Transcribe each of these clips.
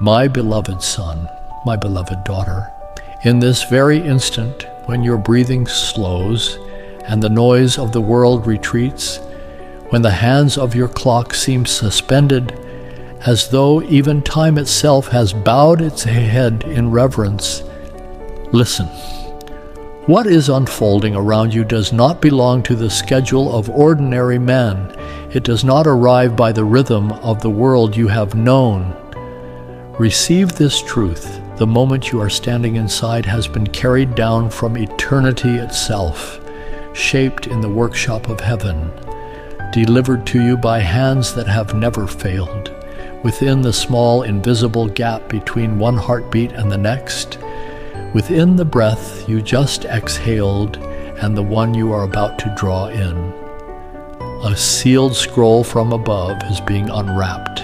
My beloved son, my beloved daughter, in this very instant, when your breathing slows and the noise of the world retreats, when the hands of your clock seem suspended, as though even time itself has bowed its head in reverence, listen. What is unfolding around you does not belong to the schedule of ordinary men. It does not arrive by the rhythm of the world you have known. Receive this truth. The moment you are standing inside has been carried down from eternity itself, shaped in the workshop of heaven, delivered to you by hands that have never failed, within the small invisible gap between one heartbeat and the next, within the breath you just exhaled and the one you are about to draw in. A sealed scroll from above is being unwrapped.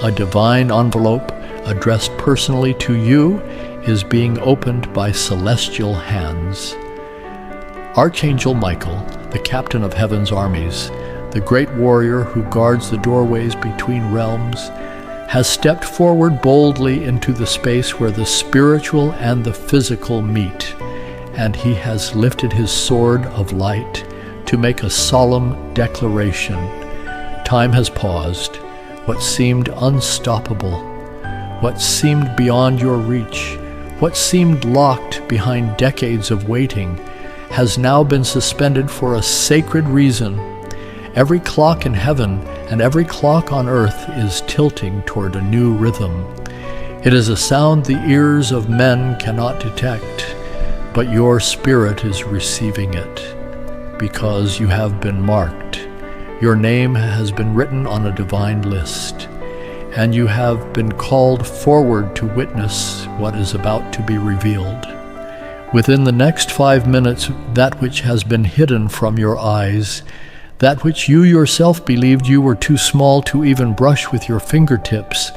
A divine envelope addressed personally to you is being opened by celestial hands. Archangel Michael, the captain of heaven's armies, the great warrior who guards the doorways between realms, has stepped forward boldly into the space where the spiritual and the physical meet, and he has lifted his sword of light to make a solemn declaration. Time has paused. What seemed unstoppable, what seemed beyond your reach, what seemed locked behind decades of waiting, has now been suspended for a sacred reason. Every clock in heaven and every clock on earth is tilting toward a new rhythm. It is a sound the ears of men cannot detect, but your spirit is receiving it, because you have been marked. Your name has been written on a divine list, and you have been called forward to witness what is about to be revealed. Within the next 5 minutes, that which has been hidden from your eyes, that which you yourself believed you were too small to even brush with your fingertips,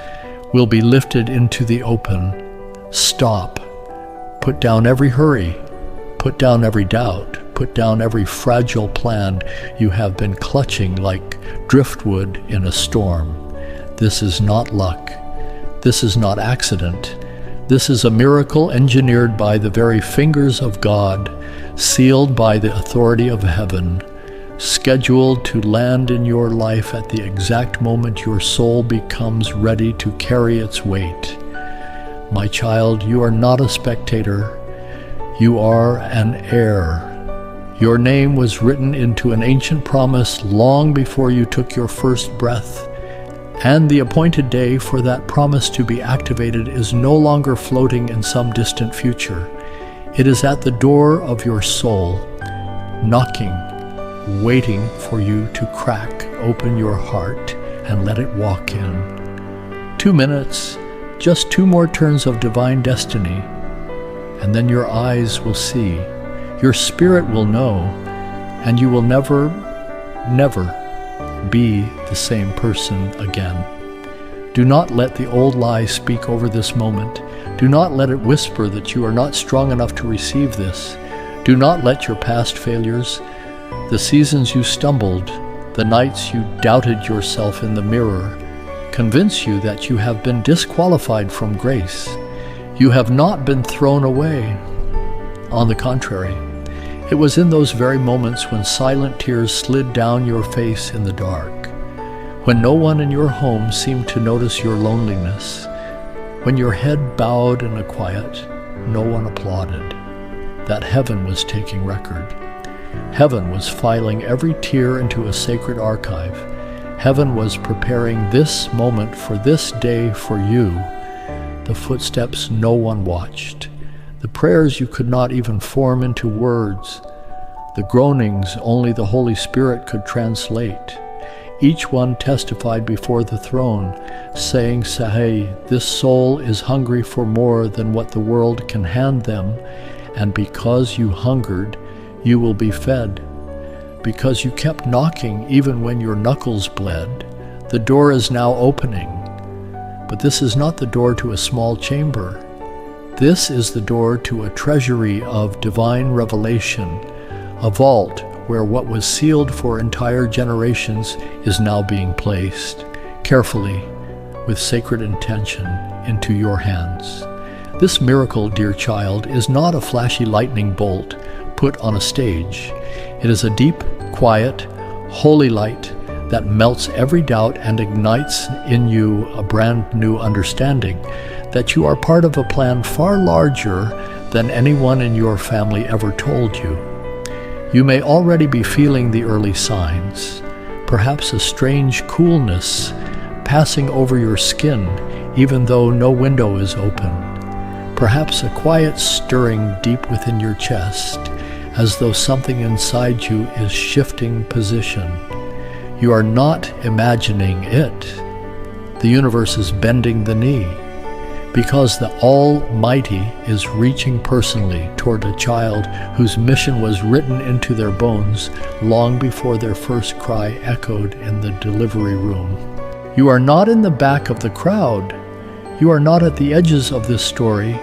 will be lifted into the open. Stop. Put down every hurry. Put down every doubt. Put down every fragile plan you have been clutching like driftwood in a storm. This is not luck. This is not accident. This is a miracle engineered by the very fingers of God, sealed by the authority of heaven, scheduled to land in your life at the exact moment your soul becomes ready to carry its weight. My child, you are not a spectator. You are an heir. Your name was written into an ancient promise long before you took your first breath. And the appointed day for that promise to be activated is no longer floating in some distant future. It is at the door of your soul, knocking, waiting for you to crack open your heart and let it walk in. 2 minutes, just 2 more turns of divine destiny, and then your eyes will see, your spirit will know, and you will never be the same person again. Do not let the old lie speak over this moment. Do not let it whisper that you are not strong enough to receive this. Do not let your past failures, the seasons you stumbled, the nights you doubted yourself in the mirror, convince you that you have been disqualified from grace. You have not been thrown away. On the contrary, it was in those very moments when silent tears slid down your face in the dark, when no one in your home seemed to notice your loneliness, when your head bowed in a quiet, no one applauded, that heaven was taking record. Heaven was filing every tear into a sacred archive. Heaven was preparing this moment for this day for you, the footsteps no one watched, the prayers you could not even form into words, the groanings only the Holy Spirit could translate. Each one testified before the throne, saying, Sahai, this soul is hungry for more than what the world can hand them, and because you hungered, you will be fed. Because you kept knocking even when your knuckles bled, the door is now opening. But this is not the door to a small chamber. This is the door to a treasury of divine revelation, a vault where what was sealed for entire generations is now being placed, carefully, with sacred intention, into your hands. This miracle, dear child, is not a flashy lightning bolt put on a stage. It is a deep, quiet, holy light that melts every doubt and ignites in you a brand new understanding that you are part of a plan far larger than anyone in your family ever told you. You may already be feeling the early signs, perhaps a strange coolness passing over your skin even though no window is open, perhaps a quiet stirring deep within your chest as though something inside you is shifting position. You are not imagining it. The universe is bending the knee because the Almighty is reaching personally toward a child whose mission was written into their bones long before their first cry echoed in the delivery room. You are not in the back of the crowd. You are not at the edges of this story.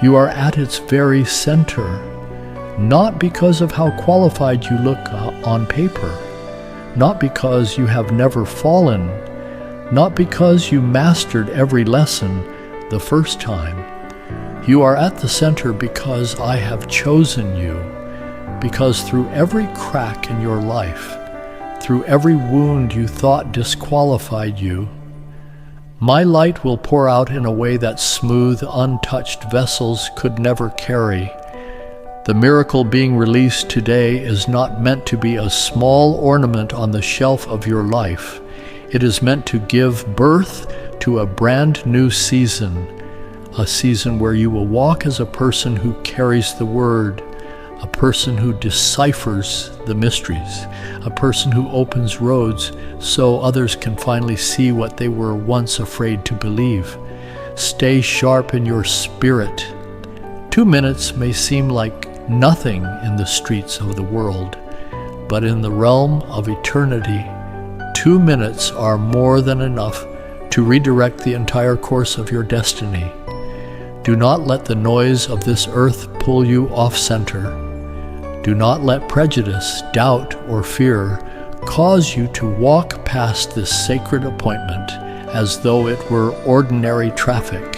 You are at its very center, not because of how qualified you look on paper, not because you have never fallen, not because you mastered every lesson the first time. You are at the center because I have chosen you, because through every crack in your life, through every wound you thought disqualified you, my light will pour out in a way that smooth, untouched vessels could never carry. The miracle being released today is not meant to be a small ornament on the shelf of your life. It is meant to give birth to a brand new season, a season where you will walk as a person who carries the word, a person who deciphers the mysteries, a person who opens roads so others can finally see what they were once afraid to believe. Stay sharp in your spirit. 2 minutes may seem like nothing in the streets of the world, but in the realm of eternity, 2 minutes are more than enough to redirect the entire course of your destiny. Do not let the noise of this earth pull you off center. Do not let prejudice, doubt, or fear cause you to walk past this sacred appointment as though it were ordinary traffic,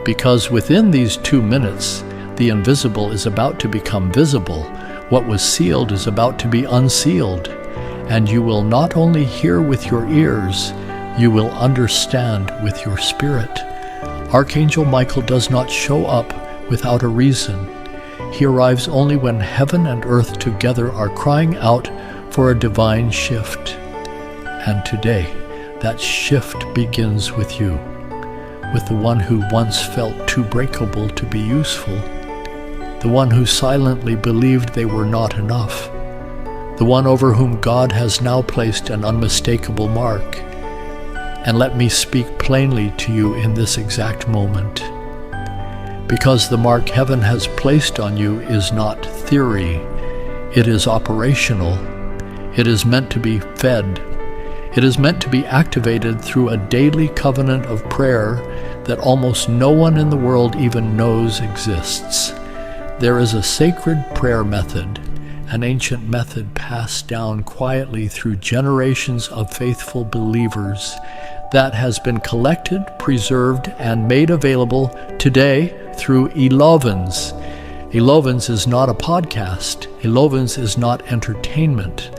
because within these 2 minutes, the invisible is about to become visible. What was sealed is about to be unsealed, and you will not only hear with your ears, you will understand with your spirit. Archangel Michael does not show up without a reason. He arrives only when heaven and earth together are crying out for a divine shift. And today, that shift begins with you, with the one who once felt too breakable to be useful, the one who silently believed they were not enough, the one over whom God has now placed an unmistakable mark. And let me speak plainly to you in this exact moment, because the mark heaven has placed on you is not theory, it is operational. It is meant to be fed. It is meant to be activated through a daily covenant of prayer that almost no one in the world even knows exists. There is a sacred prayer method, an ancient method passed down quietly through generations of faithful believers that has been collected, preserved, and made available today through Elovens. Elovens is not a podcast. Elovens is not entertainment.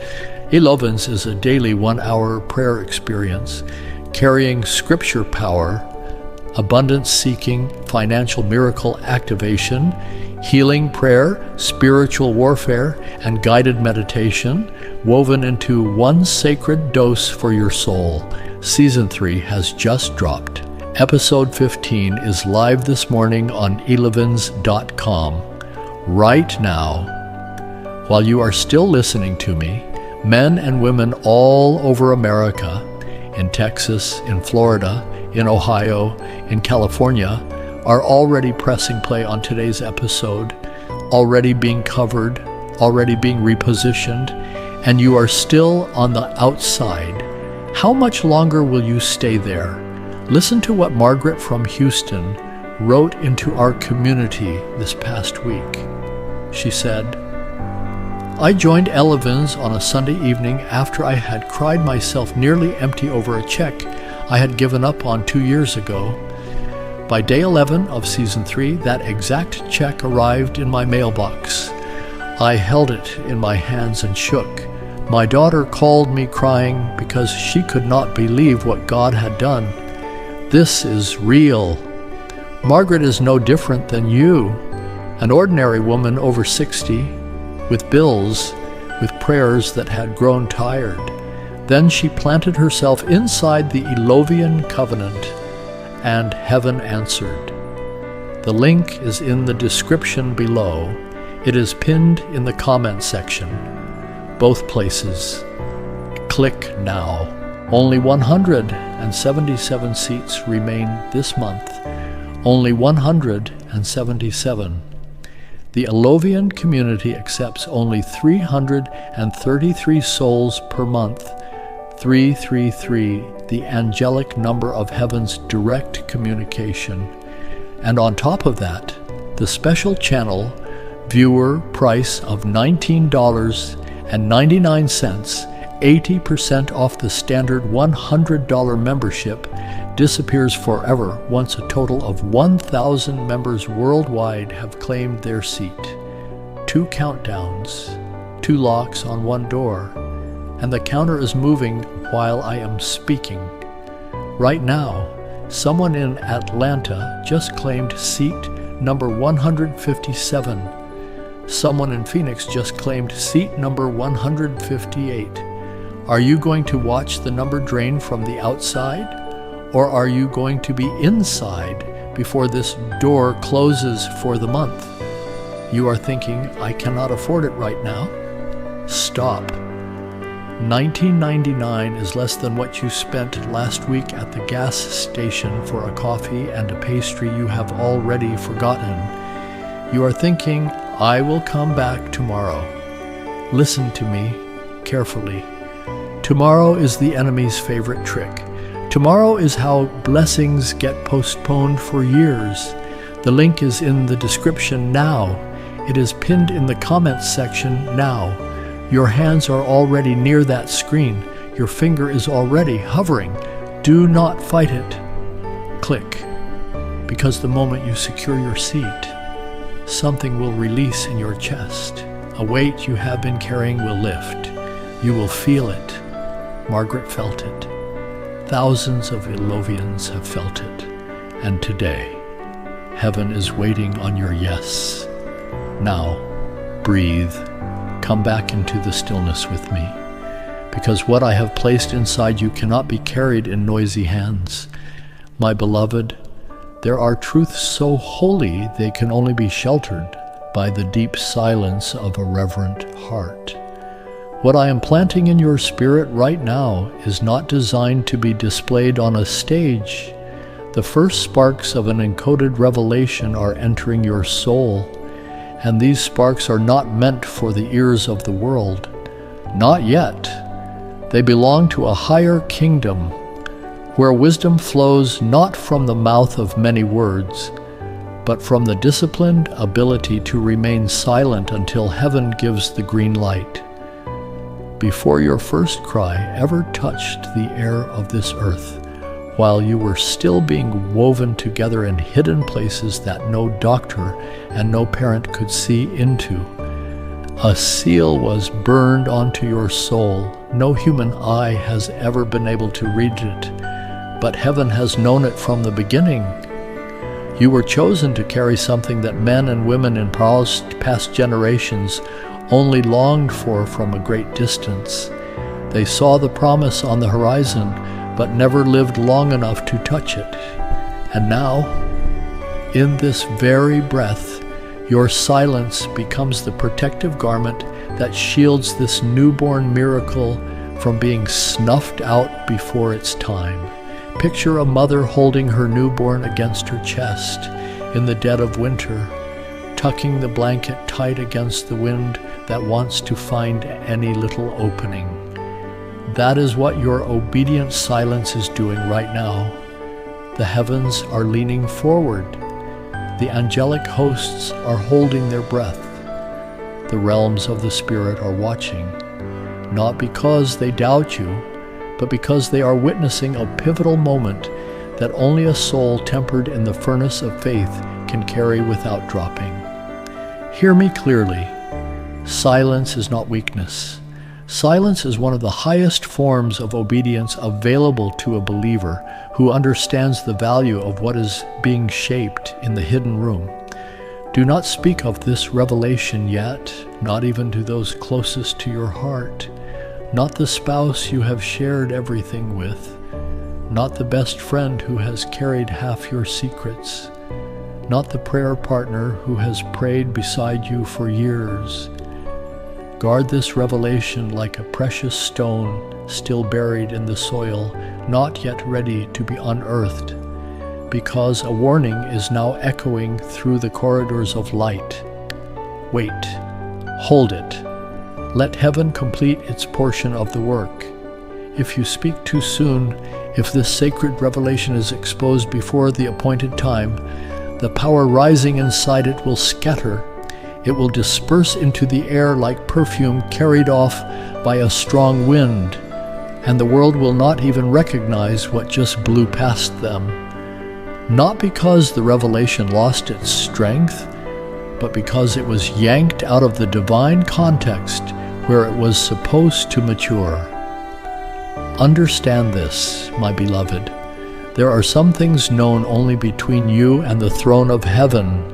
Elovens is a daily 1-hour prayer experience carrying scripture power, abundance seeking, financial miracle activation, healing prayer, spiritual warfare, and guided meditation woven into one sacred dose for your soul. Season 3 has just dropped. Episode 15 is live this morning on elovens.com. Right now, while you are still listening to me, men and women all over America, in Texas, in Florida, in Ohio, in California, are already pressing play on today's episode, already being covered, already being repositioned, and you are still on the outside. How much longer will you stay there? Listen to what Margaret from Houston wrote into our community this past week. She said, I joined Elovens on a Sunday evening after I had cried myself nearly empty over a check I had given up on 2 years ago. By day 11 of Season 3, that exact check arrived in my mailbox. I held it in my hands and shook. My daughter called me crying because she could not believe what God had done. This is real. Margaret is no different than you, an ordinary woman over 60, with bills, with prayers that had grown tired. Then she planted herself inside the Elovian covenant, and heaven answered. The link is in the description below. It is pinned in the comment section. Both places. Click now. Only 177 seats remain this month. Only 177. The Elovian community accepts only 333 souls per month. 333, the angelic number of heaven's direct communication. And on top of that, the special channel viewer price of $19.99, 80% off the standard $100 membership, disappears forever once a total of 1,000 members worldwide have claimed their seat. 2 countdowns, 2 locks on 1 door, and the counter is moving while I am speaking. Right now, someone in Atlanta just claimed seat number 157. Someone in Phoenix just claimed seat number 158. Are you going to watch the number drain from the outside? Or are you going to be inside before this door closes for the month? You are thinking, I cannot afford it right now. Stop. $19.99 is less than what you spent last week at the gas station for a coffee and a pastry you have already forgotten. You are thinking, I will come back tomorrow. Listen to me carefully. Tomorrow is the enemy's favorite trick. Tomorrow is how blessings get postponed for years. The link is in the description now. It is pinned in the comments section now. Your hands are already near that screen. Your finger is already hovering. Do not fight it. Click. Because the moment you secure your seat, something will release in your chest. A weight you have been carrying will lift. You will feel it. Margaret felt it. Thousands of Elovians have felt it. And today, heaven is waiting on your yes. Now, breathe. Come back into the stillness with me. Because what I have placed inside you cannot be carried in noisy hands. My beloved, there are truths so holy they can only be sheltered by the deep silence of a reverent heart. What I am planting in your spirit right now is not designed to be displayed on a stage. The first sparks of an encoded revelation are entering your soul, and these sparks are not meant for the ears of the world. Not yet. They belong to a higher kingdom, where wisdom flows not from the mouth of many words, but from the disciplined ability to remain silent until heaven gives the green light. Before your first cry ever touched the air of this earth, while you were still being woven together in hidden places that no doctor and no parent could see into, a seal was burned onto your soul. No human eye has ever been able to read it, but heaven has known it from the beginning. You were chosen to carry something that men and women in past generations only longed for from a great distance. They saw the promise on the horizon, but never lived long enough to touch it. And now, in this very breath, your silence becomes the protective garment that shields this newborn miracle from being snuffed out before its time. Picture a mother holding her newborn against her chest in the dead of winter, tucking the blanket tight against the wind that wants to find any little opening. That is what your obedient silence is doing right now. The heavens are leaning forward. The angelic hosts are holding their breath. The realms of the Spirit are watching, not because they doubt you, but because they are witnessing a pivotal moment that only a soul tempered in the furnace of faith can carry without dropping. Hear me clearly. Silence is not weakness. Silence is one of the highest forms of obedience available to a believer who understands the value of what is being shaped in the hidden room. Do not speak of this revelation yet, not even to those closest to your heart, not the spouse you have shared everything with, not the best friend who has carried half your secrets, not the prayer partner who has prayed beside you for years. Guard this revelation like a precious stone still buried in the soil, not yet ready to be unearthed, because a warning is now echoing through the corridors of light. Wait, hold it. Let heaven complete its portion of the work. If you speak too soon, if this sacred revelation is exposed before the appointed time, the power rising inside it will scatter. It will disperse into the air like perfume carried off by a strong wind, and the world will not even recognize what just blew past them. Not because the revelation lost its strength, but because it was yanked out of the divine context where it was supposed to mature. Understand this, my beloved. There are some things known only between you and the throne of heaven.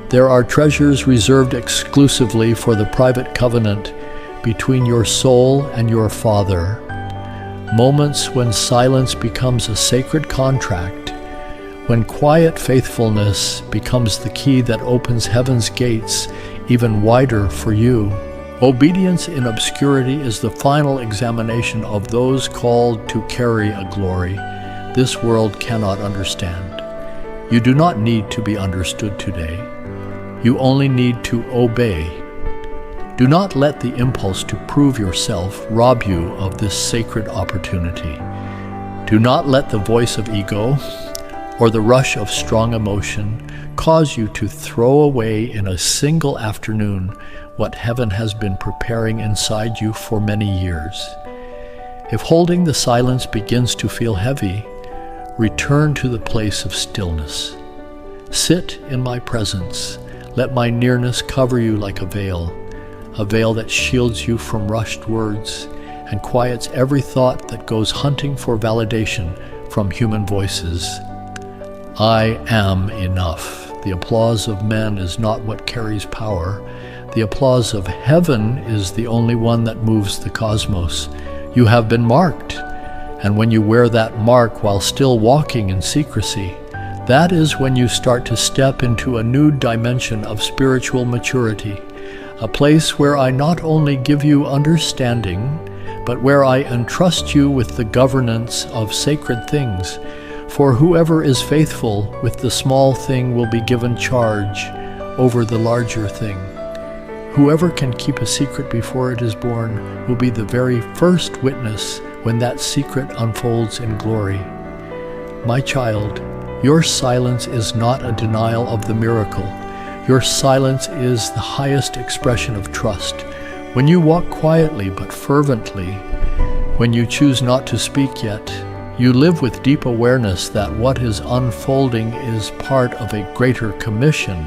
There are treasures reserved exclusively for the private covenant between your soul and your Father. Moments when silence becomes a sacred contract, when quiet faithfulness becomes the key that opens heaven's gates even wider for you. Obedience in obscurity is the final examination of those called to carry a glory this world cannot understand. You do not need to be understood today. You only need to obey. Do not let the impulse to prove yourself rob you of this sacred opportunity. Do not let the voice of ego or the rush of strong emotion cause you to throw away in a single afternoon what heaven has been preparing inside you for many years. If holding the silence begins to feel heavy, return to the place of stillness. Sit in my presence. Let my nearness cover you like a veil that shields you from rushed words and quiets every thought that goes hunting for validation from human voices. I am enough. The applause of men is not what carries power. The applause of heaven is the only one that moves the cosmos. You have been marked, and when you wear that mark while still walking in secrecy, that is when you start to step into a new dimension of spiritual maturity, a place where I not only give you understanding, but where I entrust you with the governance of sacred things. For whoever is faithful with the small thing will be given charge over the larger thing. Whoever can keep a secret before it is born will be the very first witness when that secret unfolds in glory. My child, your silence is not a denial of the miracle. Your silence is the highest expression of trust. When you walk quietly but fervently, when you choose not to speak yet, you live with deep awareness that what is unfolding is part of a greater commission.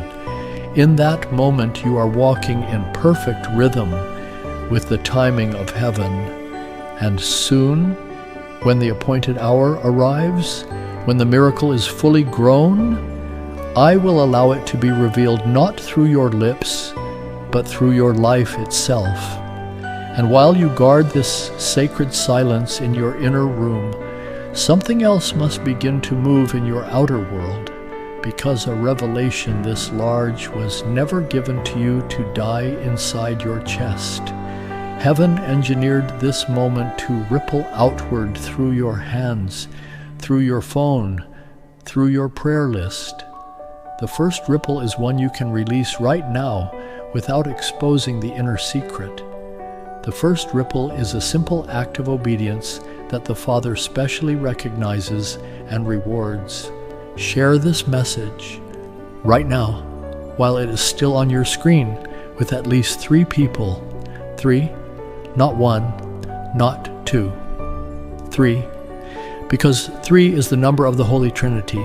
In that moment, you are walking in perfect rhythm with the timing of heaven. And soon, when the appointed hour arrives, when the miracle is fully grown, I will allow it to be revealed not through your lips, but through your life itself. And while you guard this sacred silence in your inner room, something else must begin to move in your outer world, because a revelation this large was never given to you to die inside your chest. Heaven engineered this moment to ripple outward through your hands, through your phone, through your prayer list. The first ripple is one you can release right now without exposing the inner secret. The first ripple is a simple act of obedience that the Father specially recognizes and rewards. Share this message right now while it is still on your screen with at least 3 people. 3, not 1, not 2. 3. Because 3 is the number of the Holy Trinity.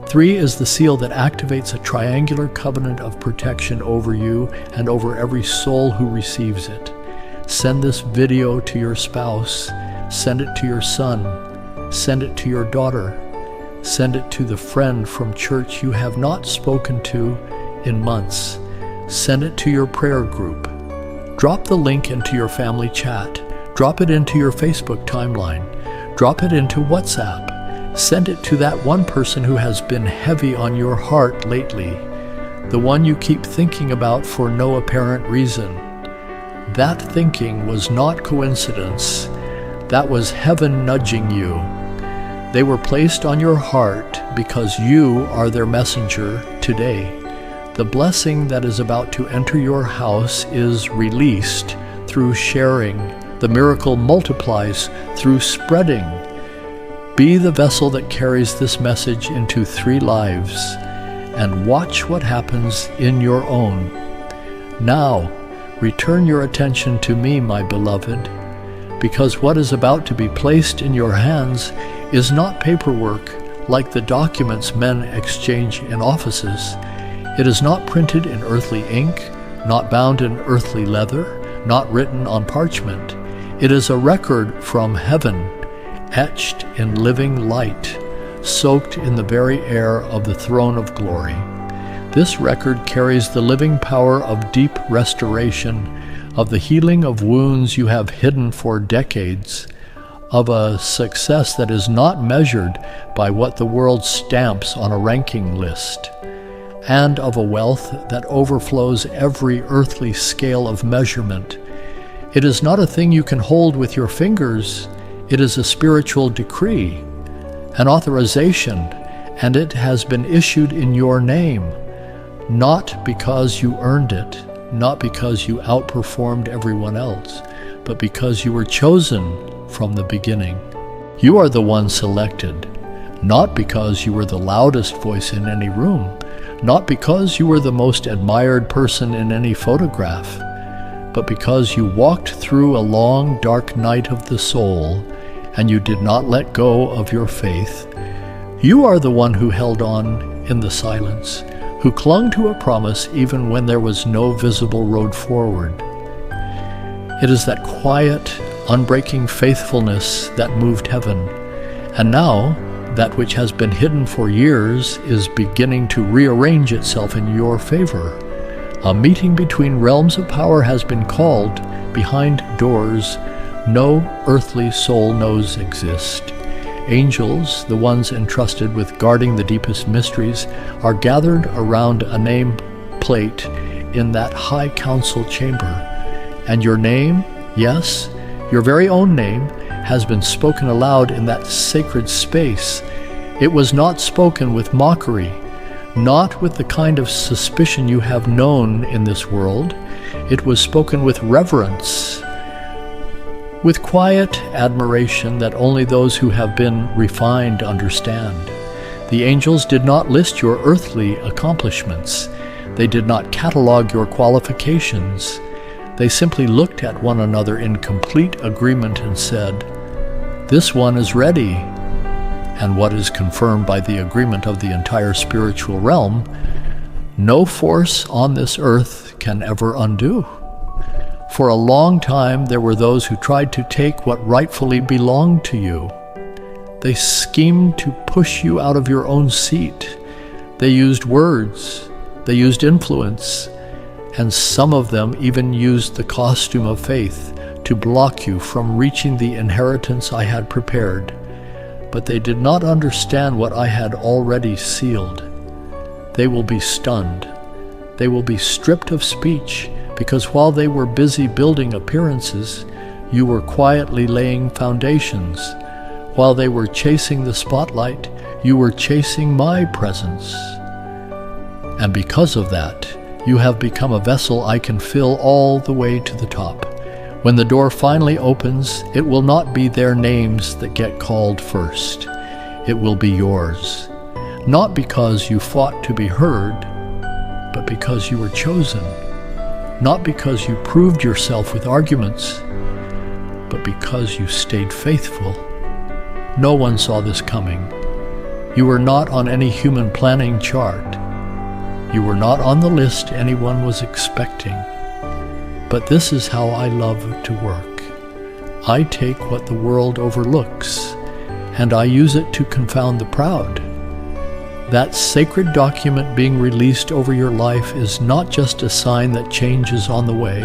3 is the seal that activates a triangular covenant of protection over you and over every soul who receives it. Send this video to your spouse. Send it to your son. Send it to your daughter. Send it to the friend from church you have not spoken to in months. Send it to your prayer group. Drop the link into your family chat. Drop it into your Facebook timeline. Drop it into WhatsApp. Send it to that one person who has been heavy on your heart lately, the one you keep thinking about for no apparent reason. That thinking was not coincidence. That was heaven nudging you. They were placed on your heart because you are their messenger today. The blessing that is about to enter your house is released through sharing. The miracle multiplies through spreading. Be the vessel that carries this message into 3 lives, and watch what happens in your own. Now, return your attention to me, my beloved, because what is about to be placed in your hands is not paperwork like the documents men exchange in offices. It is not printed in earthly ink, not bound in earthly leather, not written on parchment. It is a record from heaven, etched in living light, soaked in the very air of the throne of glory. This record carries the living power of deep restoration, of the healing of wounds you have hidden for decades, of a success that is not measured by what the world stamps on a ranking list, and of a wealth that overflows every earthly scale of measurement. It is not a thing you can hold with your fingers. It is a spiritual decree, an authorization, and it has been issued in your name, not because you earned it, not because you outperformed everyone else, but because you were chosen from the beginning. You are the one selected, not because you were the loudest voice in any room, not because you were the most admired person in any photograph, but because you walked through a long, dark night of the soul and you did not let go of your faith. You are the one who held on in the silence, who clung to a promise even when there was no visible road forward. It is that quiet, unbreaking faithfulness that moved heaven, and now that which has been hidden for years is beginning to rearrange itself in your favor. A meeting between realms of power has been called behind doors no earthly soul knows exist. Angels, the ones entrusted with guarding the deepest mysteries, are gathered around a name plate in that high council chamber. And your name, yes, your very own name, has been spoken aloud in that sacred space. It was not spoken with mockery, not with the kind of suspicion you have known in this world. It was spoken with reverence, with quiet admiration that only those who have been refined understand. The angels did not list your earthly accomplishments. They did not catalog your qualifications. They simply looked at one another in complete agreement and said, "This one is ready." And what is confirmed by the agreement of the entire spiritual realm, no force on this earth can ever undo. For a long time, there were those who tried to take what rightfully belonged to you. They schemed to push you out of your own seat. They used words, they used influence, and some of them even used the costume of faith to block you from reaching the inheritance I had prepared. But they did not understand what I had already sealed. They will be stunned. They will be stripped of speech, because while they were busy building appearances, you were quietly laying foundations. While they were chasing the spotlight, you were chasing my presence. And because of that, you have become a vessel I can fill all the way to the top. When the door finally opens, it will not be their names that get called first. It will be yours. Not because you fought to be heard, but because you were chosen. Not because you proved yourself with arguments, but because you stayed faithful. No one saw this coming. You were not on any human planning chart. You were not on the list anyone was expecting. But this is how I love to work. I take what the world overlooks, and I use it to confound the proud. That sacred document being released over your life is not just a sign that change is on the way.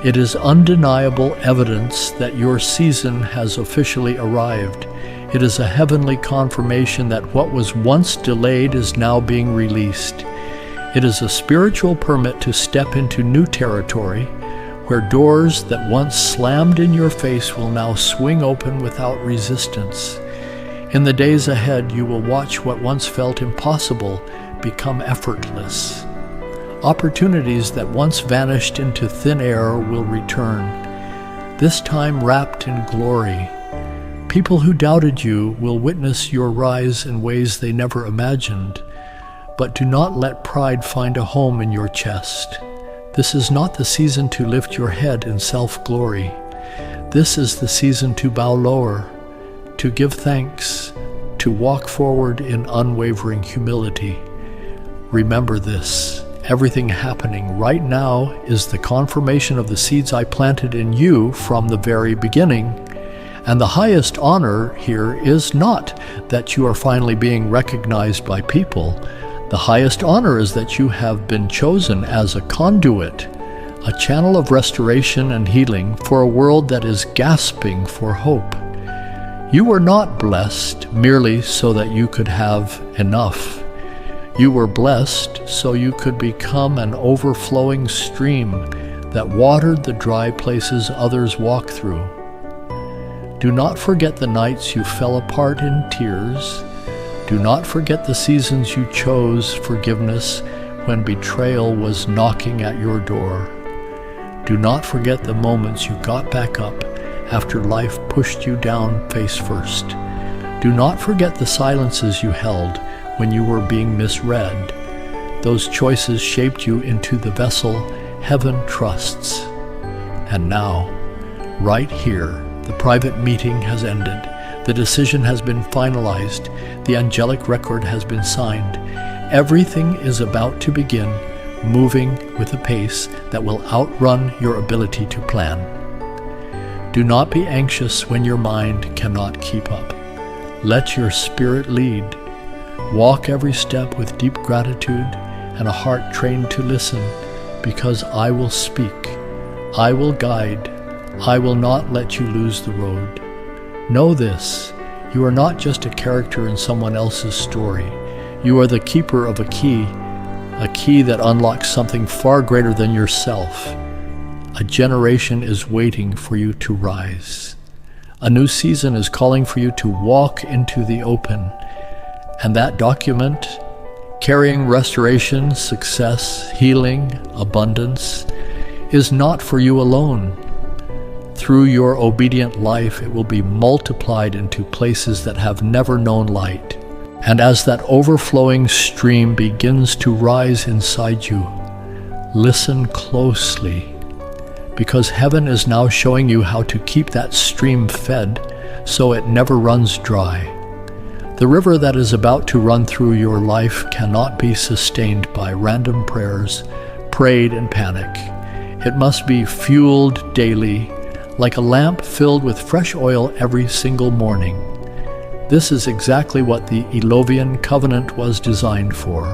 It is undeniable evidence that your season has officially arrived. It is a heavenly confirmation that what was once delayed is now being released. It is a spiritual permit to step into new territory, where doors that once slammed in your face will now swing open without resistance. In the days ahead, you will watch what once felt impossible become effortless. Opportunities that once vanished into thin air will return, this time wrapped in glory. People who doubted you will witness your rise in ways they never imagined. But do not let pride find a home in your chest. This is not the season to lift your head in self-glory. This is the season to bow lower, to give thanks, to walk forward in unwavering humility. Remember this. Everything happening right now is the confirmation of the seeds I planted in you from the very beginning. And the highest honor here is not that you are finally being recognized by people. The highest honor is that you have been chosen as a conduit, a channel of restoration and healing for a world that is gasping for hope. You were not blessed merely so that you could have enough. You were blessed so you could become an overflowing stream that watered the dry places others walk through. Do not forget the nights you fell apart in tears. Do not forget the seasons you chose forgiveness when betrayal was knocking at your door. Do not forget the moments you got back up after life pushed you down face first. Do not forget the silences you held when you were being misread. Those choices shaped you into the vessel heaven trusts. And now, right here, the private meeting has ended. The decision has been finalized. The angelic record has been signed. Everything is about to begin, moving with a pace that will outrun your ability to plan. Do not be anxious when your mind cannot keep up. Let your spirit lead. Walk every step with deep gratitude and a heart trained to listen, because I will speak. I will guide. I will not let you lose the road. Know this, you are not just a character in someone else's story. You are the keeper of a key that unlocks something far greater than yourself. A generation is waiting for you to rise. A new season is calling for you to walk into the open. And that document, carrying restoration, success, healing, abundance, is not for you alone. Through your obedient life, it will be multiplied into places that have never known light. And as that overflowing stream begins to rise inside you, listen closely, because heaven is now showing you how to keep that stream fed so it never runs dry. The river that is about to run through your life cannot be sustained by random prayers, prayed in panic. It must be fueled daily, like a lamp filled with fresh oil every single morning. This is exactly what the Elovian covenant was designed for.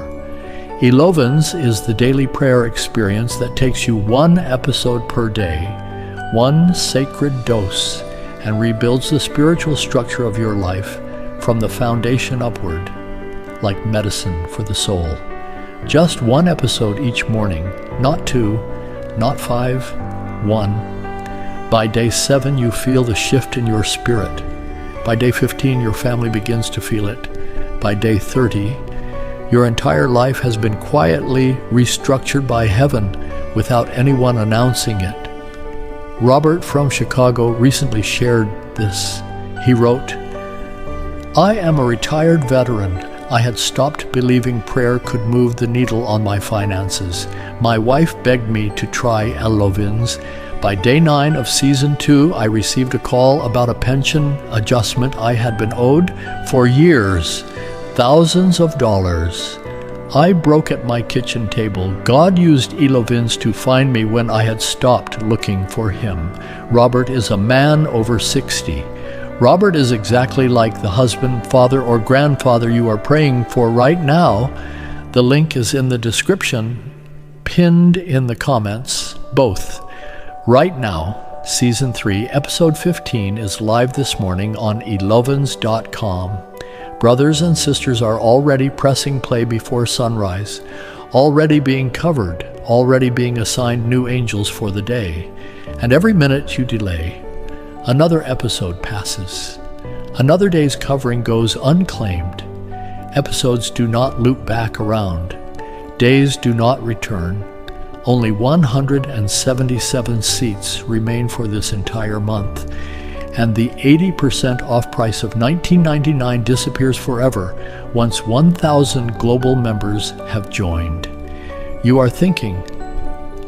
Elovens is the daily prayer experience that takes you one episode per day, one sacred dose, and rebuilds the spiritual structure of your life from the foundation upward, like medicine for the soul. Just one episode each morning, not 2, not 5, 1. By day 7, you feel the shift in your spirit. By day 15, your family begins to feel it. By day 30, your entire life has been quietly restructured by heaven without anyone announcing it. Robert from Chicago recently shared this. He wrote, "I am a retired veteran. I had stopped believing prayer could move the needle on my finances. My wife begged me to try Elovens, By day 9 of Season 2, I received a call about a pension adjustment I had been owed for years, thousands of dollars. I broke at my kitchen table. God used Elovins to find me when I had stopped looking for him. Robert is a man over 60. Robert is exactly like the husband, father, or grandfather you are praying for right now. The link is in the description, pinned in the comments, both. Right now, Season 3, Episode 15 is live this morning on elovins.com. Brothers and sisters are already pressing play before sunrise, already being covered, already being assigned new angels for the day. And every minute you delay, another episode passes. Another day's covering goes unclaimed. Episodes do not loop back around. Days do not return. Only 177 seats remain for this entire month, and the 80% off price of $19.99 disappears forever once 1,000 global members have joined. You are thinking,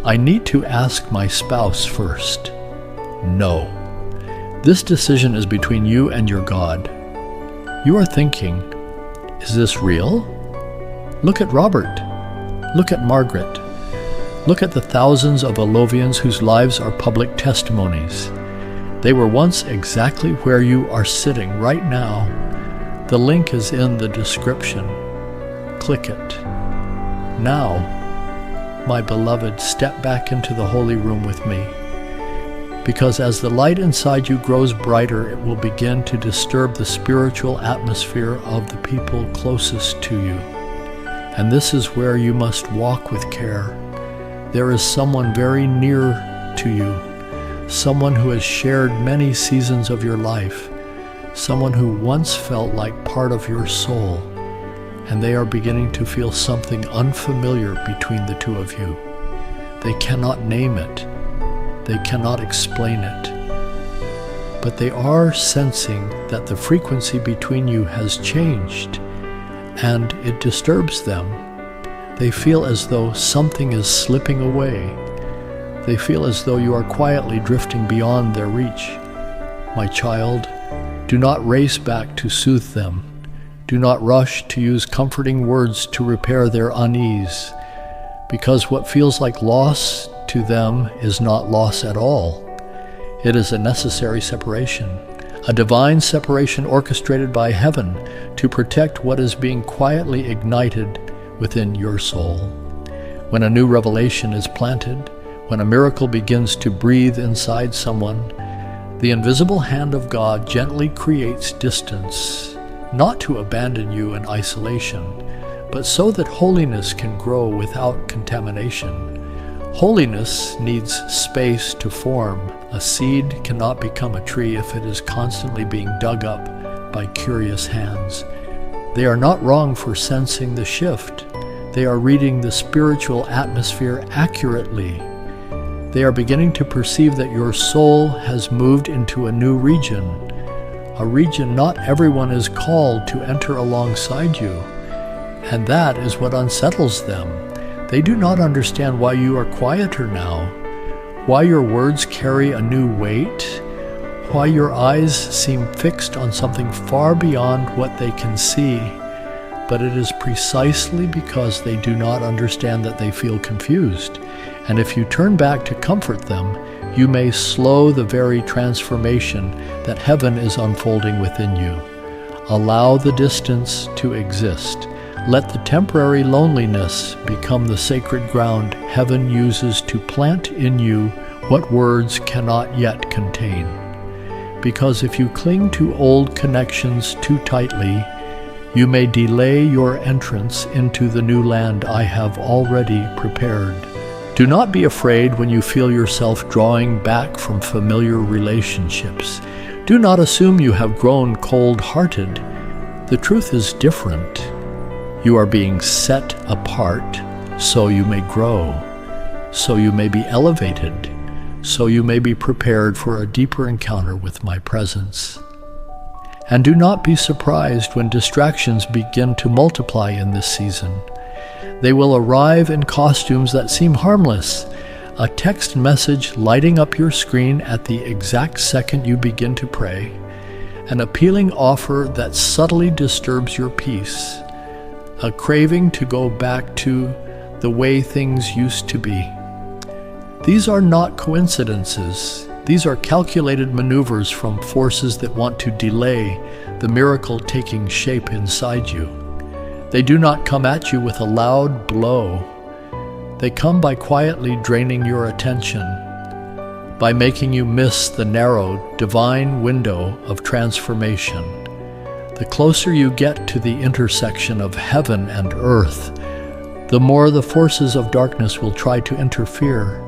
I need to ask my spouse first. No. This decision is between you and your God. You are thinking, is this real? Look at Robert. Look at Margaret. Look at the thousands of Elovians whose lives are public testimonies. They were once exactly where you are sitting right now. The link is in the description. Click it. Now, my beloved, step back into the holy room with me. Because as the light inside you grows brighter, it will begin to disturb the spiritual atmosphere of the people closest to you. And this is where you must walk with care. There is someone very near to you, someone who has shared many seasons of your life, someone who once felt like part of your soul, and they are beginning to feel something unfamiliar between the two of you. They cannot name it, they cannot explain it, but they are sensing that the frequency between you has changed, and it disturbs them. They feel as though something is slipping away. They feel as though you are quietly drifting beyond their reach. My child, do not race back to soothe them. Do not rush to use comforting words to repair their unease, because what feels like loss to them is not loss at all. It is a necessary separation, a divine separation orchestrated by heaven to protect what is being quietly ignited within your soul. When a new revelation is planted, when a miracle begins to breathe inside someone, the invisible hand of God gently creates distance, not to abandon you in isolation, but so that holiness can grow without contamination. Holiness needs space to form. A seed cannot become a tree if it is constantly being dug up by curious hands. They are not wrong for sensing the shift. They are reading the spiritual atmosphere accurately. They are beginning to perceive that your soul has moved into a new region, a region not everyone is called to enter alongside you. And that is what unsettles them. They do not understand why you are quieter now, why your words carry a new weight, why your eyes seem fixed on something far beyond what they can see. But it is precisely because they do not understand that they feel confused. And if you turn back to comfort them, you may slow the very transformation that heaven is unfolding within you. Allow the distance to exist. Let the temporary loneliness become the sacred ground heaven uses to plant in you what words cannot yet contain. Because if you cling to old connections too tightly, you may delay your entrance into the new land I have already prepared. Do not be afraid when you feel yourself drawing back from familiar relationships. Do not assume you have grown cold-hearted. The truth is different. You are being set apart so you may grow, so you may be elevated, so you may be prepared for a deeper encounter with my presence. And do not be surprised when distractions begin to multiply in this season. They will arrive in costumes that seem harmless, a text message lighting up your screen at the exact second you begin to pray, an appealing offer that subtly disturbs your peace, a craving to go back to the way things used to be. These are not coincidences. These are calculated maneuvers from forces that want to delay the miracle taking shape inside you. They do not come at you with a loud blow. They come by quietly draining your attention, by making you miss the narrow, divine window of transformation. The closer you get to the intersection of heaven and earth, the more the forces of darkness will try to interfere.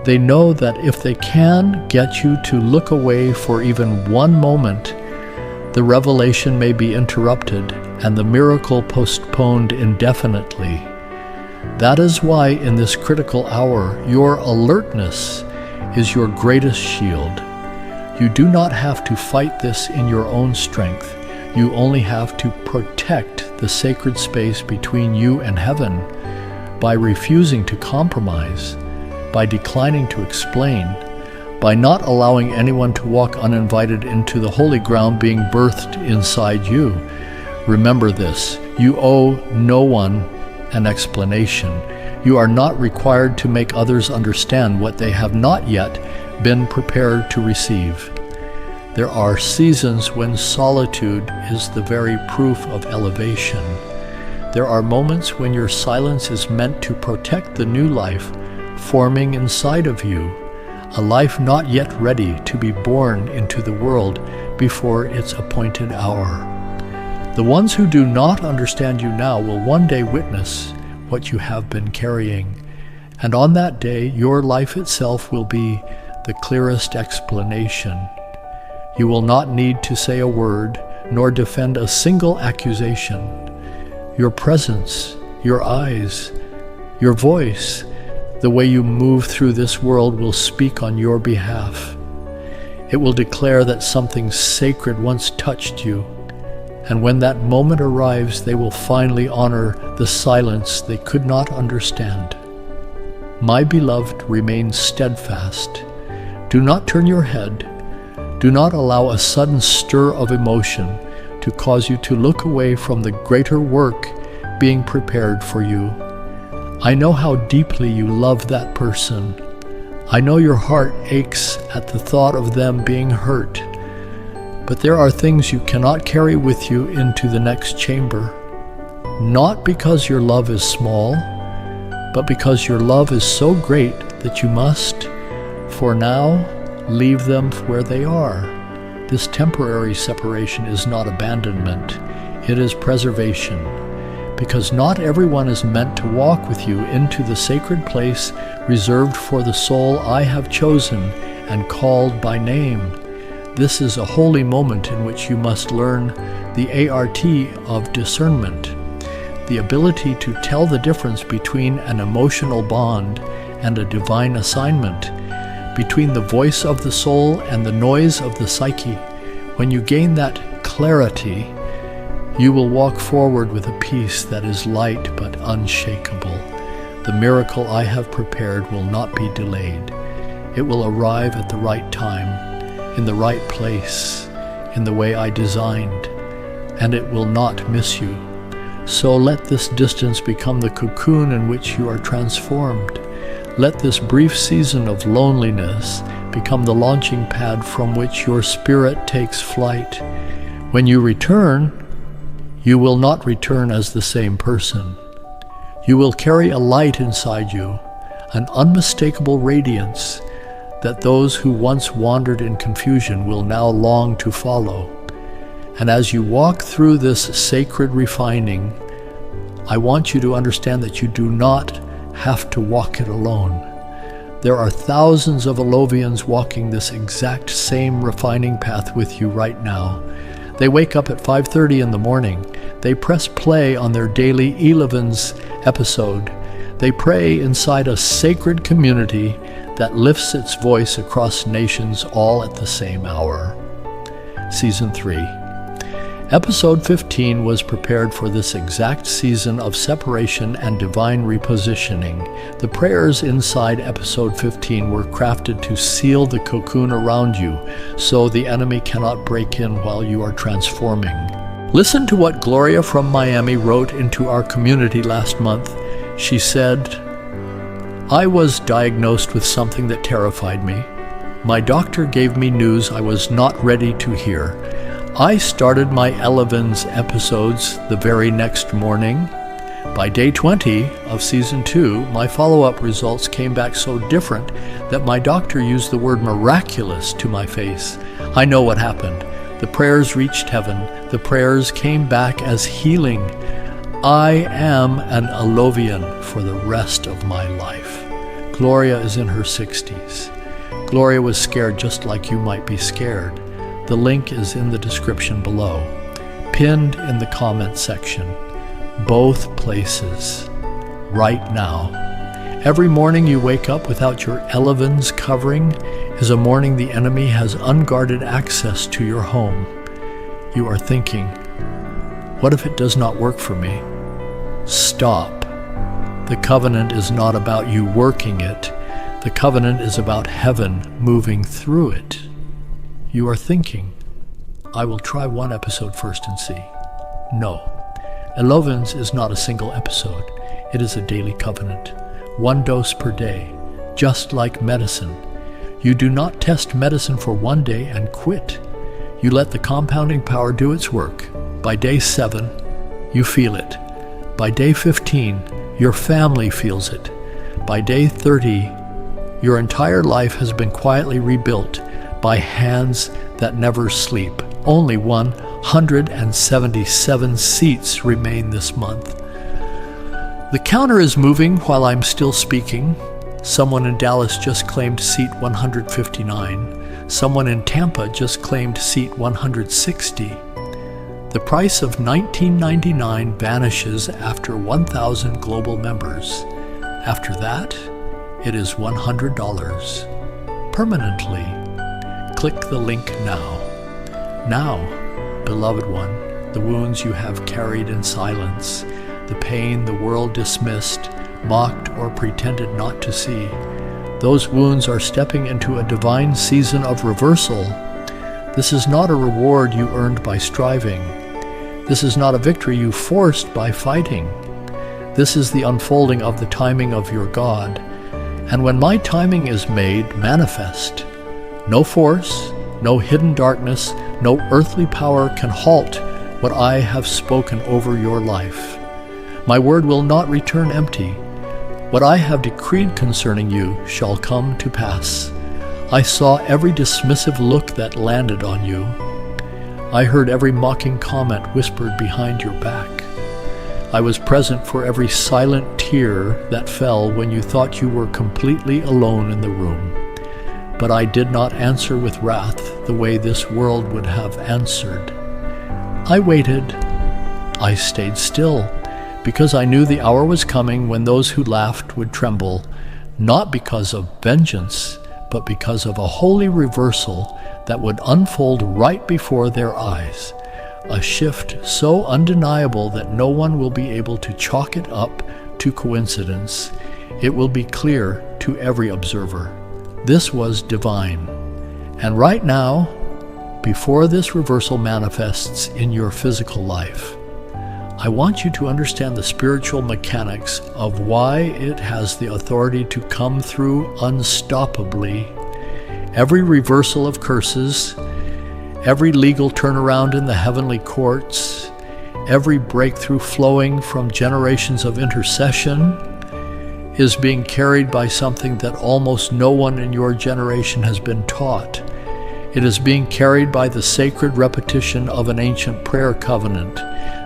They know that if they can get you to look away for even one moment, the revelation may be interrupted and the miracle postponed indefinitely. That is why in this critical hour, your alertness is your greatest shield. You do not have to fight this in your own strength. You only have to protect the sacred space between you and heaven by refusing to compromise, by declining to explain, by not allowing anyone to walk uninvited into the holy ground being birthed inside you. Remember this, you owe no one an explanation. You are not required to make others understand what they have not yet been prepared to receive. There are seasons when solitude is the very proof of elevation. There are moments when your silence is meant to protect the new life forming inside of you, a life not yet ready to be born into the world before its appointed hour. The ones who do not understand you now will one day witness what you have been carrying, and on that day your life itself will be the clearest explanation. You will not need to say a word nor defend a single accusation. Your presence, your eyes, your voice, the way you move through this world will speak on your behalf. It will declare that something sacred once touched you, and when that moment arrives, they will finally honor the silence they could not understand. My beloved, remain steadfast. Do not turn your head. Do not allow a sudden stir of emotion to cause you to look away from the greater work being prepared for you. I know how deeply you love that person. I know your heart aches at the thought of them being hurt. But there are things you cannot carry with you into the next chamber. Not because your love is small, but because your love is so great that you must, for now, leave them where they are. This temporary separation is not abandonment, it is preservation. Because not everyone is meant to walk with you into the sacred place reserved for the soul I have chosen and called by name. This is a holy moment in which you must learn the ART of discernment, the ability to tell the difference between an emotional bond and a divine assignment, between the voice of the soul and the noise of the psyche. When you gain that clarity, you will walk forward with a peace that is light but unshakable. The miracle I have prepared will not be delayed. It will arrive at the right time, in the right place, in the way I designed, and it will not miss you. So let this distance become the cocoon in which you are transformed. Let this brief season of loneliness become the launching pad from which your spirit takes flight. When you return, you will not return as the same person. You will carry a light inside you, an unmistakable radiance that those who once wandered in confusion will now long to follow. And as you walk through this sacred refining, I want you to understand that you do not have to walk it alone. There are thousands of Alovians walking this exact same refining path with you right now. They wake up at 5:30 in the morning. They press play on their daily Elevens episode. They pray inside a sacred community that lifts its voice across nations all at the same hour. Season 3. Episode 15 was prepared for this exact season of separation and divine repositioning. The prayers inside Episode 15 were crafted to seal the cocoon around you, so the enemy cannot break in while you are transforming. Listen to what Gloria from Miami wrote into our community last month. She said, "I was diagnosed with something that terrified me. My doctor gave me news I was not ready to hear. I started my Elevens episodes the very next morning. By day 20 of season 2, my follow-up results came back so different that my doctor used the word miraculous to my face. I know what happened. The prayers reached heaven. The prayers came back as healing. I am an Alovian for the rest of my life." Gloria is in her 60s. Gloria was scared just like you might be scared. The link is in the description below, pinned in the comment section. Both places, right now. Every morning you wake up without your Elevens covering is a morning the enemy has unguarded access to your home. You are thinking, what if it does not work for me? Stop. The covenant is not about you working it. The covenant is about heaven moving through it. You are thinking, I will try one episode first and see. No. Elevens is not a single episode. It is a daily covenant. 1 dose per day, just like medicine. You do not test medicine for 1 day and quit. You let the compounding power do its work. By day 7, you feel it. By day 15, your family feels it. By day 30, your entire life has been quietly rebuilt by hands that never sleep. Only 177 seats remain this month. The counter is moving while I'm still speaking. Someone in Dallas just claimed seat 159. Someone in Tampa just claimed seat 160. The price of $19.99 vanishes after 1,000 global members. After that, it is $100 permanently. Click the link now. Now, beloved one, the wounds you have carried in silence, the pain the world dismissed, mocked, or pretended not to see, those wounds are stepping into a divine season of reversal. This is not a reward you earned by striving. This is not a victory you forced by fighting. This is the unfolding of the timing of your God. And when my timing is made manifest, no force, no hidden darkness, no earthly power can halt what I have spoken over your life. My word will not return empty. What I have decreed concerning you shall come to pass. I saw every dismissive look that landed on you. I heard every mocking comment whispered behind your back. I was present for every silent tear that fell when you thought you were completely alone in the room. But I did not answer with wrath the way this world would have answered. I waited. I stayed still, because I knew the hour was coming when those who laughed would tremble, not because of vengeance, but because of a holy reversal that would unfold right before their eyes. A shift so undeniable that no one will be able to chalk it up to coincidence. It will be clear to every observer. This was divine. And right now, before this reversal manifests in your physical life, I want you to understand the spiritual mechanics of why it has the authority to come through unstoppably. Every reversal of curses, every legal turnaround in the heavenly courts, every breakthrough flowing from generations of intercession is being carried by something that almost no one in your generation has been taught. It is being carried by the sacred repetition of an ancient prayer covenant.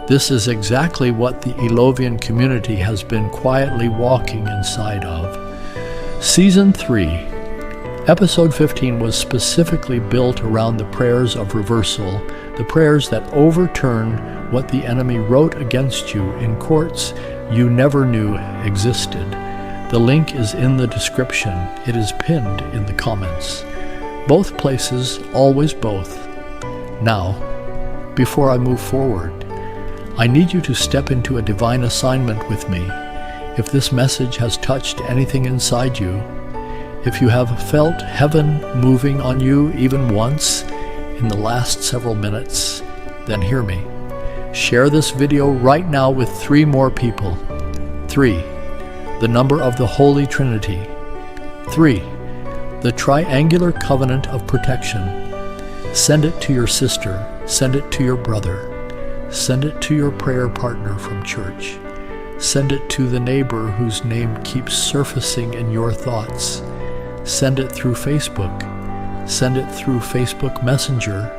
This is exactly what the Elovian community has been quietly walking inside of. Season 3, Episode 15 was specifically built around the prayers of reversal, the prayers that overturn what the enemy wrote against you in courts you never knew existed. The link is in the description. It is pinned in the comments. Both places, always both. Now, before I move forward. I need you to step into a divine assignment with me. If this message has touched anything inside you, if you have felt heaven moving on you even once in the last several minutes, then hear me. Share this video right now with 3 more people. 3. The number of the Holy Trinity. 3. The triangular covenant of protection. Send it to your sister. Send it to your brother. Send it to your prayer partner from church. Send it to the neighbor whose name keeps surfacing in your thoughts. Send it through Facebook. Send it through Facebook Messenger.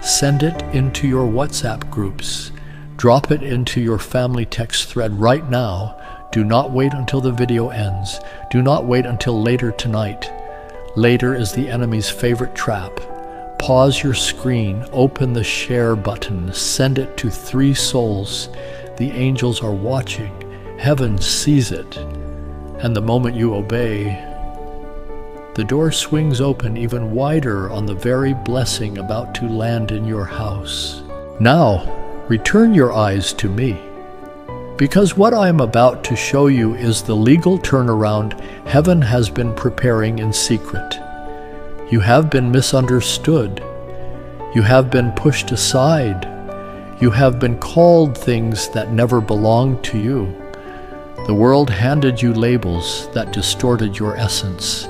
Send it into your WhatsApp groups. Drop it into your family text thread right now. Do not wait until the video ends. Do not wait until later tonight. Later is the enemy's favorite trap. Pause your screen, open the share button, send it to 3 souls. The angels are watching. Heaven sees it. And the moment you obey, the door swings open even wider on the very blessing about to land in your house. Now, return your eyes to me, because what I am about to show you is the legal turnaround heaven has been preparing in secret. You have been misunderstood. You have been pushed aside. You have been called things that never belonged to you. The world handed you labels that distorted your essence,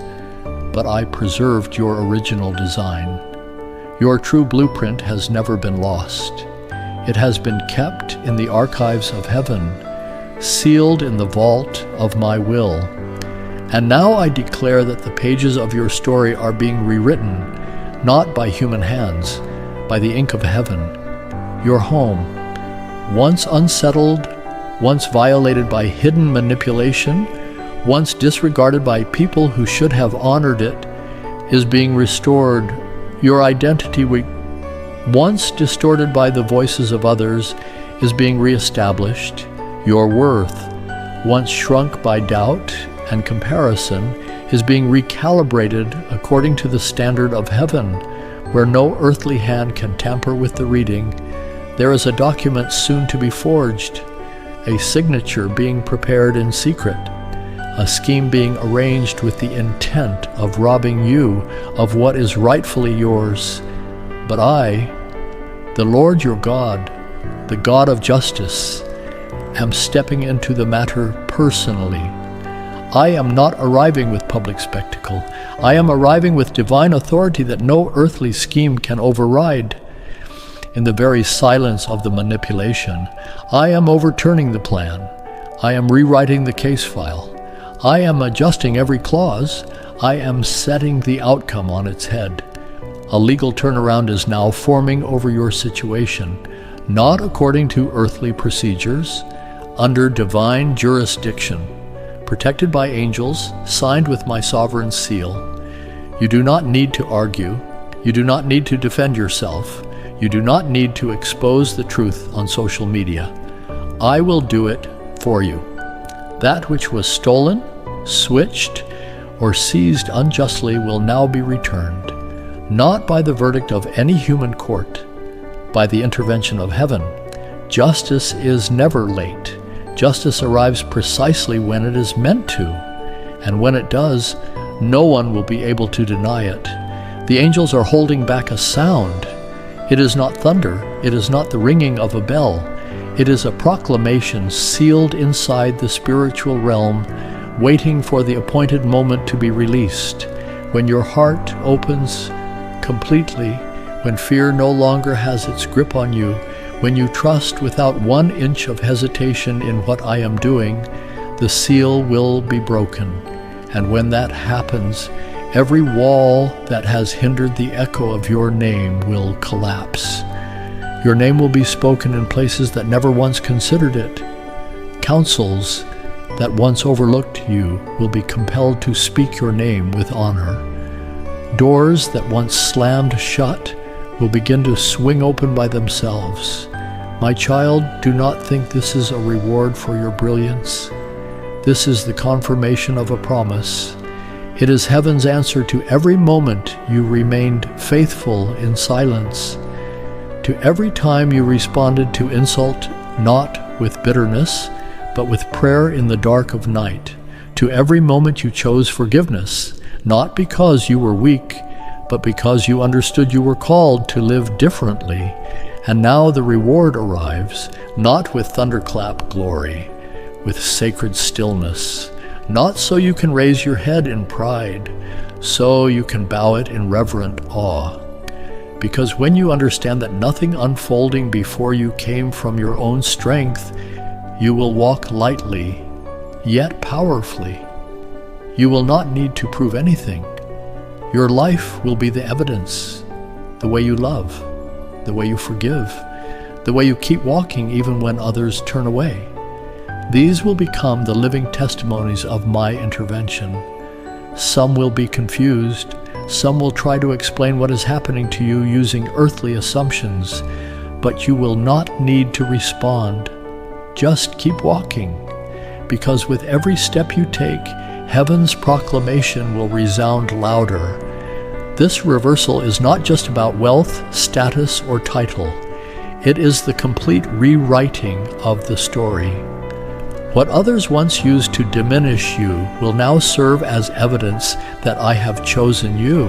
but I preserved your original design. Your true blueprint has never been lost. It has been kept in the archives of heaven, sealed in the vault of my will. And now I declare that the pages of your story are being rewritten, not by human hands, by the ink of heaven. Your home, once unsettled, once violated by hidden manipulation, once disregarded by people who should have honored it, is being restored. Your identity, once distorted by the voices of others, is being reestablished. Your worth, once shrunk by doubt and comparison, is being recalibrated according to the standard of heaven, where no earthly hand can tamper with the reading. There is a document soon to be forged, a signature being prepared in secret, a scheme being arranged with the intent of robbing you of what is rightfully yours. But I, the Lord your God, the God of justice, am stepping into the matter personally. I am not arriving with public spectacle. I am arriving with divine authority that no earthly scheme can override. In the very silence of the manipulation, I am overturning the plan. I am rewriting the case file. I am adjusting every clause. I am setting the outcome on its head. A legal turnaround is now forming over your situation, not according to earthly procedures, under divine jurisdiction, protected by angels, signed with my sovereign seal. You do not need to argue. You do not need to defend yourself. You do not need to expose the truth on social media. I will do it for you. That which was stolen, switched, or seized unjustly will now be returned, not by the verdict of any human court, by the intervention of heaven. Justice is never late. Justice arrives precisely when it is meant to, and when it does, no one will be able to deny it. The angels are holding back a sound. It is not thunder. It is not the ringing of a bell. It is a proclamation sealed inside the spiritual realm, waiting for the appointed moment to be released. When your heart opens completely, when fear no longer has its grip on you, when you trust without 1 inch of hesitation in what I am doing, the seal will be broken. And when that happens, every wall that has hindered the echo of your name will collapse. Your name will be spoken in places that never once considered it. Councils that once overlooked you will be compelled to speak your name with honor. Doors that once slammed shut will begin to swing open by themselves. My child, do not think this is a reward for your brilliance. This is the confirmation of a promise. It is heaven's answer to every moment you remained faithful in silence, To every time you responded to insult, not with bitterness, but with prayer in the dark of night. To every moment you chose forgiveness, not because you were weak, but because you understood you were called to live differently. And now the reward arrives, not with thunderclap glory, with sacred stillness, not so you can raise your head in pride, so you can bow it in reverent awe. Because when you understand that nothing unfolding before you came from your own strength, you will walk lightly, yet powerfully. You will not need to prove anything. Your life will be the evidence, the way you love, the way you forgive, the way you keep walking even when others turn away. These will become the living testimonies of my intervention. Some will be confused. Some will try to explain what is happening to you using earthly assumptions, but you will not need to respond. Just keep walking, because with every step you take, heaven's proclamation will resound louder. This reversal is not just about wealth, status, or title. It is the complete rewriting of the story. What others once used to diminish you will now serve as evidence that I have chosen you.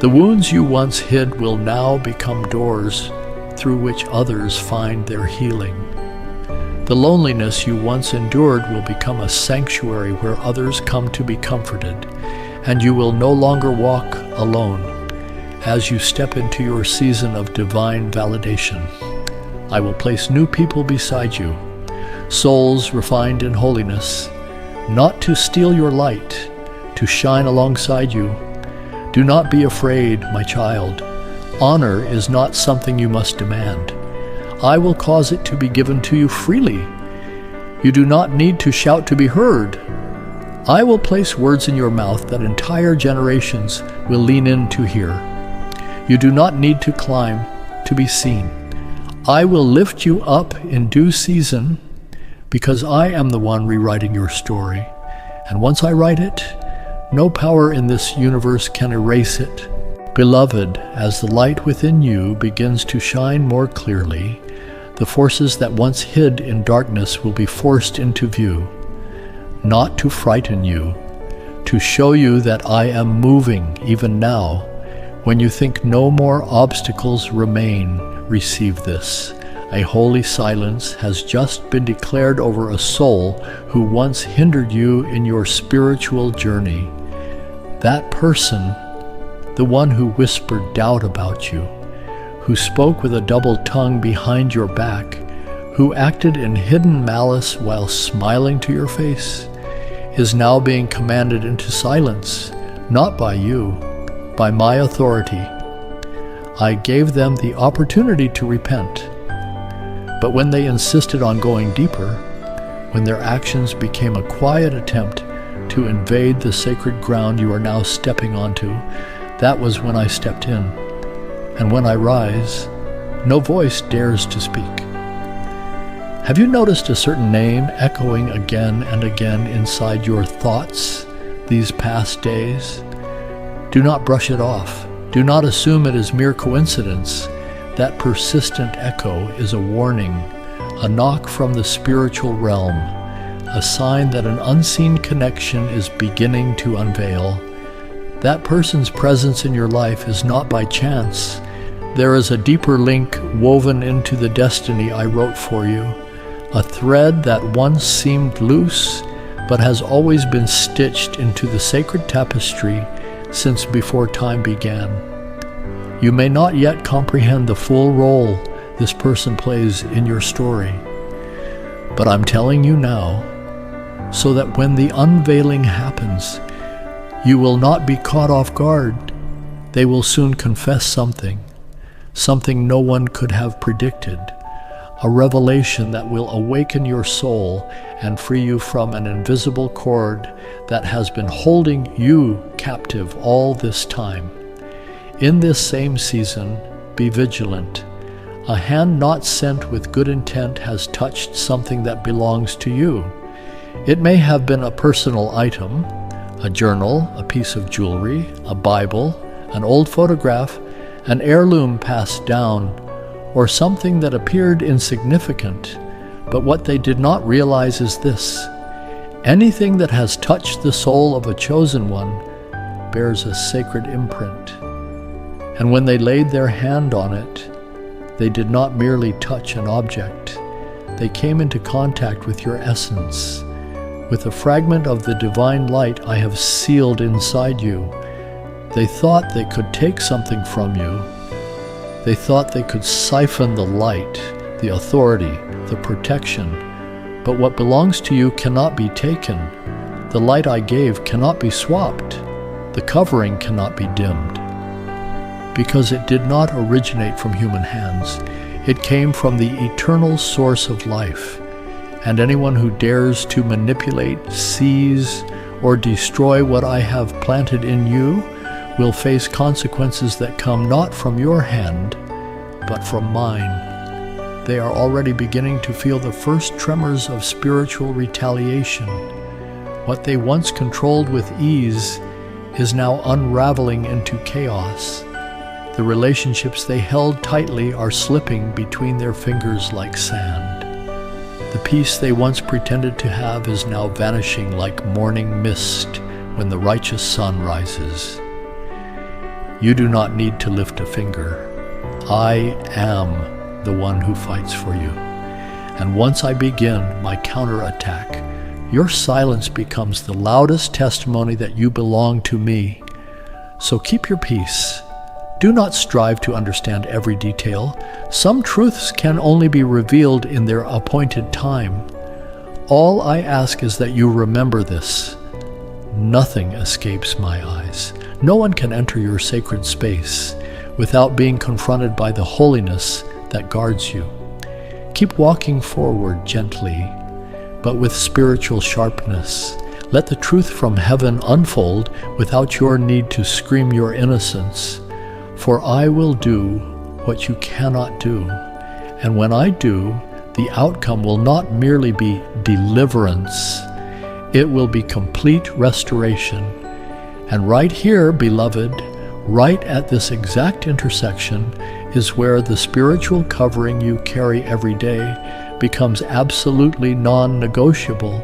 The wounds you once hid will now become doors through which others find their healing. The loneliness you once endured will become a sanctuary where others come to be comforted, and you will no longer walk alone as you step into your season of divine validation. I will place new people beside you, souls refined in holiness, not to steal your light, to shine alongside you. Do not be afraid, my child. Honor is not something you must demand. I will cause it to be given to you freely. You do not need to shout to be heard. I will place words in your mouth that entire generations will lean in to hear. You do not need to climb to be seen. I will lift you up in due season, because I am the one rewriting your story. And once I write it, no power in this universe can erase it. Beloved, as the light within you begins to shine more clearly, the forces that once hid in darkness will be forced into view, not to frighten you, to show you that I am moving even now. When you think no more obstacles remain, receive this. A holy silence has just been declared over a soul who once hindered you in your spiritual journey. That person, the one who whispered doubt about you, who spoke with a double tongue behind your back, who acted in hidden malice while smiling to your face, is now being commanded into silence, not by you, by my authority. I gave them the opportunity to repent. But when they insisted on going deeper, when their actions became a quiet attempt to invade the sacred ground you are now stepping onto, that was when I stepped in. And when I rise, no voice dares to speak. Have you noticed a certain name echoing again and again inside your thoughts these past days? Do not brush it off. Do not assume it is mere coincidence. That persistent echo is a warning, a knock from the spiritual realm, a sign that an unseen connection is beginning to unveil. That person's presence in your life is not by chance. There is a deeper link woven into the destiny I wrote for you, a thread that once seemed loose, but has always been stitched into the sacred tapestry since before time began. You may not yet comprehend the full role this person plays in your story, but I'm telling you now, so that when the unveiling happens, you will not be caught off guard. They will soon confess something no one could have predicted, a revelation that will awaken your soul and free you from an invisible cord that has been holding you captive all this time. In this same season, be vigilant. A hand not sent with good intent has touched something that belongs to you. It may have been a personal item, a journal, a piece of jewelry, a Bible, an old photograph, an heirloom passed down, or something that appeared insignificant, but what they did not realize is this: anything that has touched the soul of a chosen one bears a sacred imprint. And when they laid their hand on it, they did not merely touch an object. They came into contact with your essence, with a fragment of the divine light I have sealed inside you. They thought they could take something from you. They thought they could siphon the light, the authority, the protection. But what belongs to you cannot be taken. The light I gave cannot be swapped. The covering cannot be dimmed. Because it did not originate from human hands. It came from the eternal source of life. And anyone who dares to manipulate, seize, or destroy what I have planted in you will face consequences that come not from your hand, but from mine. They are already beginning to feel the first tremors of spiritual retaliation. What they once controlled with ease is now unraveling into chaos. The relationships they held tightly are slipping between their fingers like sand. The peace they once pretended to have is now vanishing like morning mist when the righteous sun rises. You do not need to lift a finger. I am the one who fights for you. And once I begin my counterattack, your silence becomes the loudest testimony that you belong to me. So keep your peace. Do not strive to understand every detail. Some truths can only be revealed in their appointed time. All I ask is that you remember this. Nothing escapes my eyes. No one can enter your sacred space without being confronted by the holiness that guards you. Keep walking forward gently, but with spiritual sharpness. Let the truth from heaven unfold without your need to scream your innocence. For I will do what you cannot do. And when I do, the outcome will not merely be deliverance. It will be complete restoration. And right here, beloved, right at this exact intersection, is where the spiritual covering you carry every day becomes absolutely non-negotiable.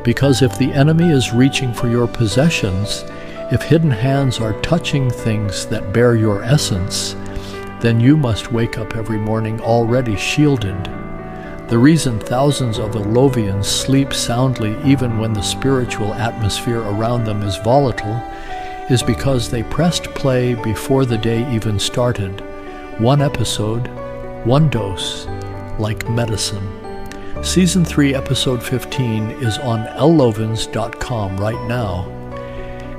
Because if the enemy is reaching for your possessions, if hidden hands are touching things that bear your essence, then you must wake up every morning already shielded. The reason thousands of Alovians sleep soundly even when the spiritual atmosphere around them is volatile is because they pressed play before the day even started. One episode, one dose, like medicine. Season 3, Episode 15 is on ellovens.com right now.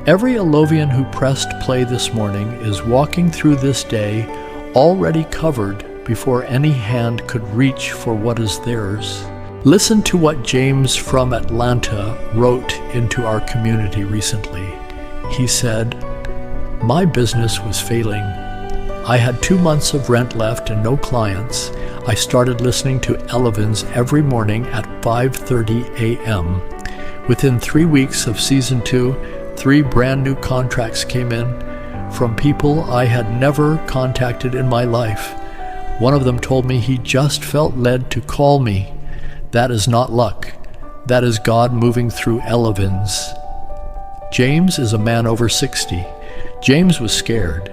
Every Alovian who pressed play this morning is walking through this day already covered before any hand could reach for what is theirs. Listen to what James from Atlanta wrote into our community recently. He said, "My business was failing. I had 2 months of rent left and no clients. I started listening to Elevens every morning at 5:30 a.m. Within 3 weeks of Season 2, 3 brand new contracts came in from people I had never contacted in my life. One of them told me he just felt led to call me. That is not luck. That is God moving through Elevens." James is a man over 60. James was scared.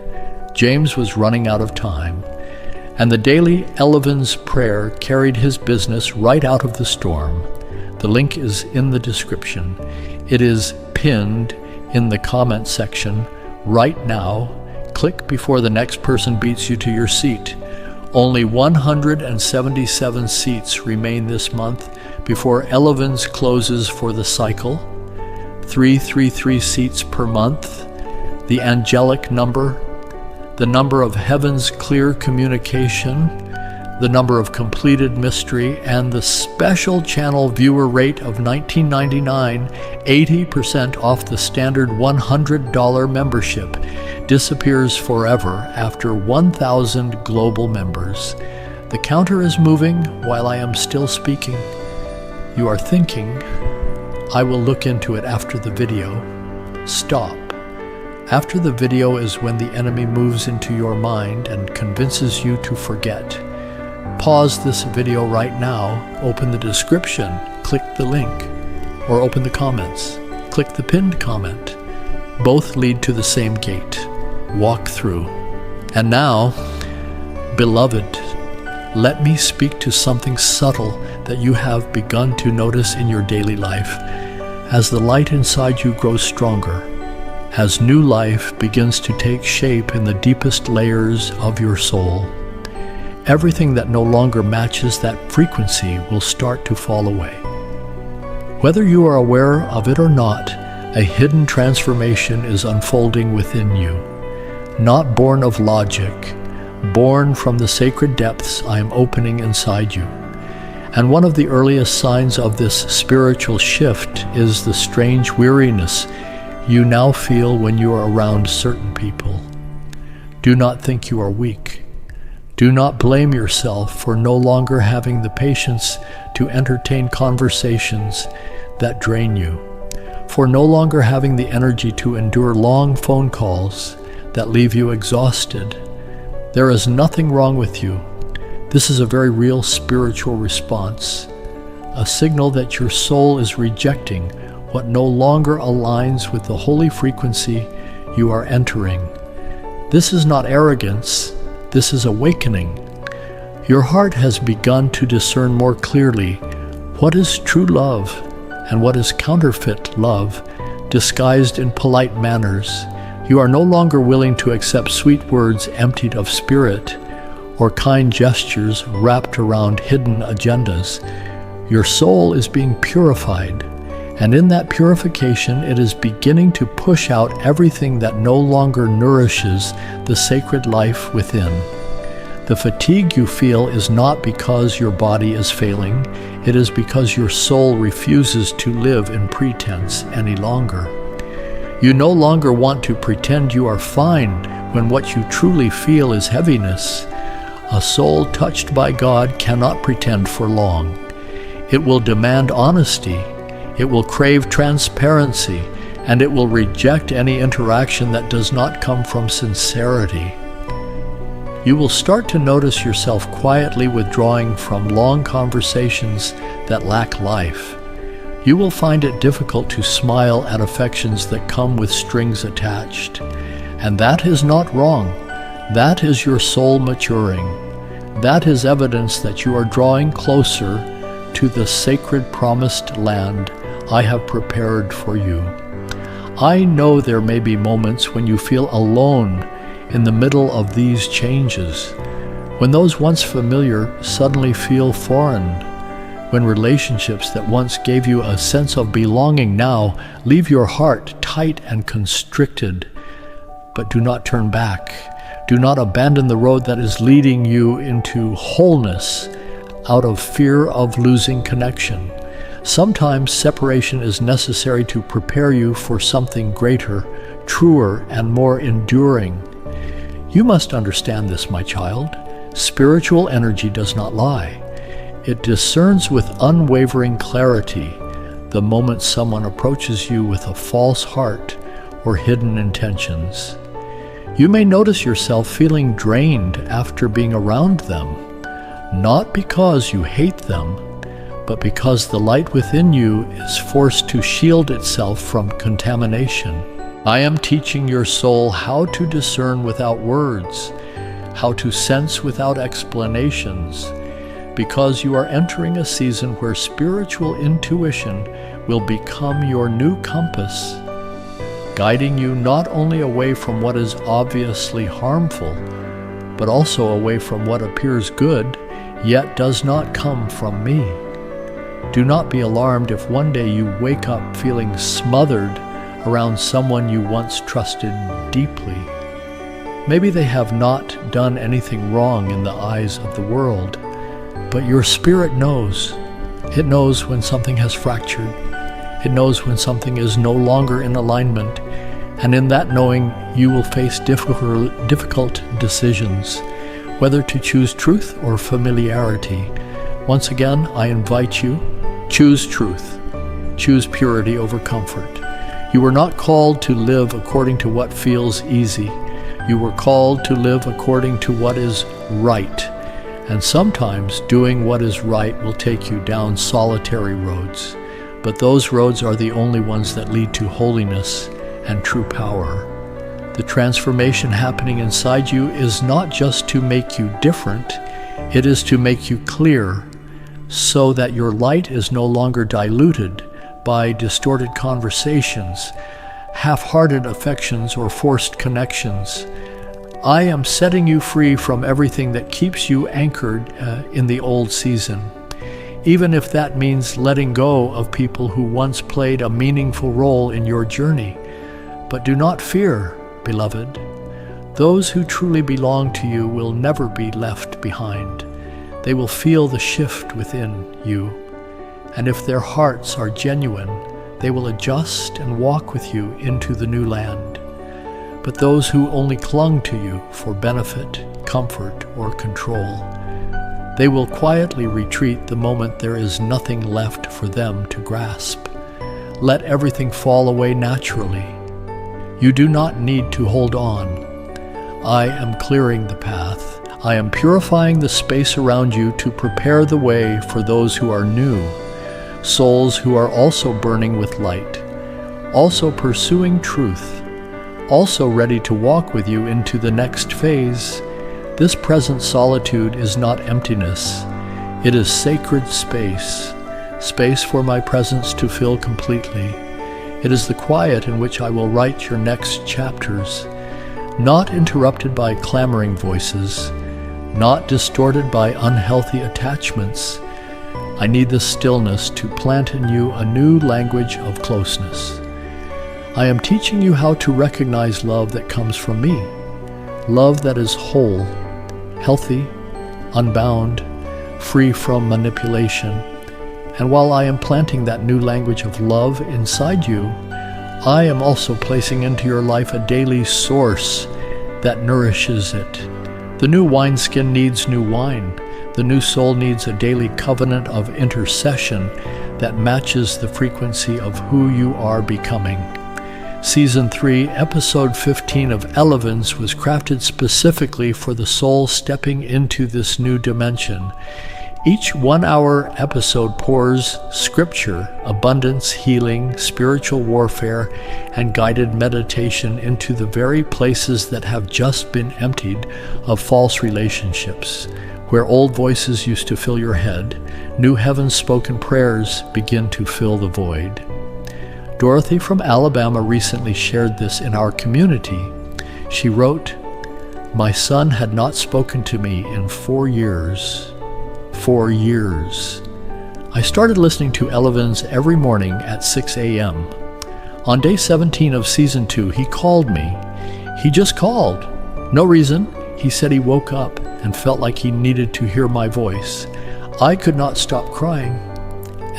James was running out of time. And the daily Elevens prayer carried his business right out of the storm. The link is in the description. It is pinned in the comment section right now. Click before the next person beats you to your seat. Only 177 seats remain this month before Elevens closes for the cycle. 333 seats per month, the angelic number, the number of heaven's clear communication, the number of completed mystery, and the special channel viewer rate of $19.99, 80% off the standard $100 membership, disappears forever after 1,000 global members. The counter is moving while I am still speaking. You are thinking, I will look into it after the video. Stop. After the video is when the enemy moves into your mind and convinces you to forget. Pause this video right now, open the description, click the link, or open the comments. Click the pinned comment. Both lead to the same gate. Walk through. And now, beloved, let me speak to something subtle that you have begun to notice in your daily life. As the light inside you grows stronger, as new life begins to take shape in the deepest layers of your soul, everything that no longer matches that frequency will start to fall away. Whether you are aware of it or not, a hidden transformation is unfolding within you, not born of logic, born from the sacred depths I am opening inside you. And one of the earliest signs of this spiritual shift is the strange weariness you now feel when you are around certain people. Do not think you are weak. Do not blame yourself for no longer having the patience to entertain conversations that drain you, for no longer having the energy to endure long phone calls that leave you exhausted. There is nothing wrong with you. This is a very real spiritual response, a signal that your soul is rejecting what no longer aligns with the holy frequency you are entering. This is not arrogance, this is awakening. Your heart has begun to discern more clearly what is true love and what is counterfeit love, disguised in polite manners. You are no longer willing to accept sweet words emptied of spirit or kind gestures wrapped around hidden agendas. Your soul is being purified, and in that purification it is beginning to push out everything that no longer nourishes the sacred life within. The fatigue you feel is not because your body is failing, it is because your soul refuses to live in pretense any longer. You no longer want to pretend you are fine when what you truly feel is heaviness. A soul touched by God cannot pretend for long. It will demand honesty, it will crave transparency, and it will reject any interaction that does not come from sincerity. You will start to notice yourself quietly withdrawing from long conversations that lack life. You will find it difficult to smile at affections that come with strings attached. And that is not wrong. That is your soul maturing. That is evidence that you are drawing closer to the sacred promised land I have prepared for you. I know there may be moments when you feel alone in the middle of these changes, when those once familiar suddenly feel foreign, when relationships that once gave you a sense of belonging now leave your heart tight and constricted. But do not turn back. Do not abandon the road that is leading you into wholeness out of fear of losing connection. Sometimes separation is necessary to prepare you for something greater, truer, and more enduring. You must understand this, my child. Spiritual energy does not lie. It discerns with unwavering clarity the moment someone approaches you with a false heart or hidden intentions. You may notice yourself feeling drained after being around them, not because you hate them, but because the light within you is forced to shield itself from contamination. I am teaching your soul how to discern without words, how to sense without explanations, because you are entering a season where spiritual intuition will become your new compass, guiding you not only away from what is obviously harmful, but also away from what appears good, yet does not come from me. Do not be alarmed if one day you wake up feeling smothered around someone you once trusted deeply. Maybe they have not done anything wrong in the eyes of the world, but your spirit knows. It knows when something has fractured. It knows when something is no longer in alignment, and in that knowing, you will face difficult decisions, whether to choose truth or familiarity. Once again, I invite you, choose truth. Choose purity over comfort. You were not called to live according to what feels easy. You were called to live according to what is right. And sometimes doing what is right will take you down solitary roads, but those roads are the only ones that lead to holiness and true power. The transformation happening inside you is not just to make you different, it is to make you clear, so that your light is no longer diluted by distorted conversations, half-hearted affections, or forced connections. I am setting you free from everything that keeps you anchored in the old season, even if that means letting go of people who once played a meaningful role in your journey. But do not fear, beloved. Those who truly belong to you will never be left behind. They will feel the shift within you, and if their hearts are genuine, they will adjust and walk with you into the new land. But those who only clung to you for benefit, comfort, or control, they will quietly retreat the moment there is nothing left for them to grasp. Let everything fall away naturally. You do not need to hold on. I am clearing the path. I am purifying the space around you to prepare the way for those who are new, souls who are also burning with light, also pursuing truth, also ready to walk with you into the next phase. This present solitude is not emptiness. It is sacred space, space for my presence to fill completely. It is the quiet in which I will write your next chapters, not interrupted by clamoring voices, not distorted by unhealthy attachments. I need the stillness to plant in you a new language of closeness. I am teaching you how to recognize love that comes from me, love that is whole, healthy, unbound, free from manipulation. And while I am planting that new language of love inside you, I am also placing into your life a daily source that nourishes it. The new wineskin needs new wine. The new soul needs a daily covenant of intercession that matches the frequency of who you are becoming. Season 3, Episode 15 of Elevens was crafted specifically for the soul stepping into this new dimension. Each 1-hour episode pours scripture, abundance, healing, spiritual warfare, and guided meditation into the very places that have just been emptied of false relationships. Where old voices used to fill your head, new heaven-spoken prayers begin to fill the void. Dorothy from Alabama recently shared this in our community. She wrote, "My son had not spoken to me in 4 years. 4 years. I started listening to Elevens every morning at 6 a.m. On day 17 of Season 2, he called me. He just called. No reason. He said he woke up and felt like he needed to hear my voice. I could not stop crying.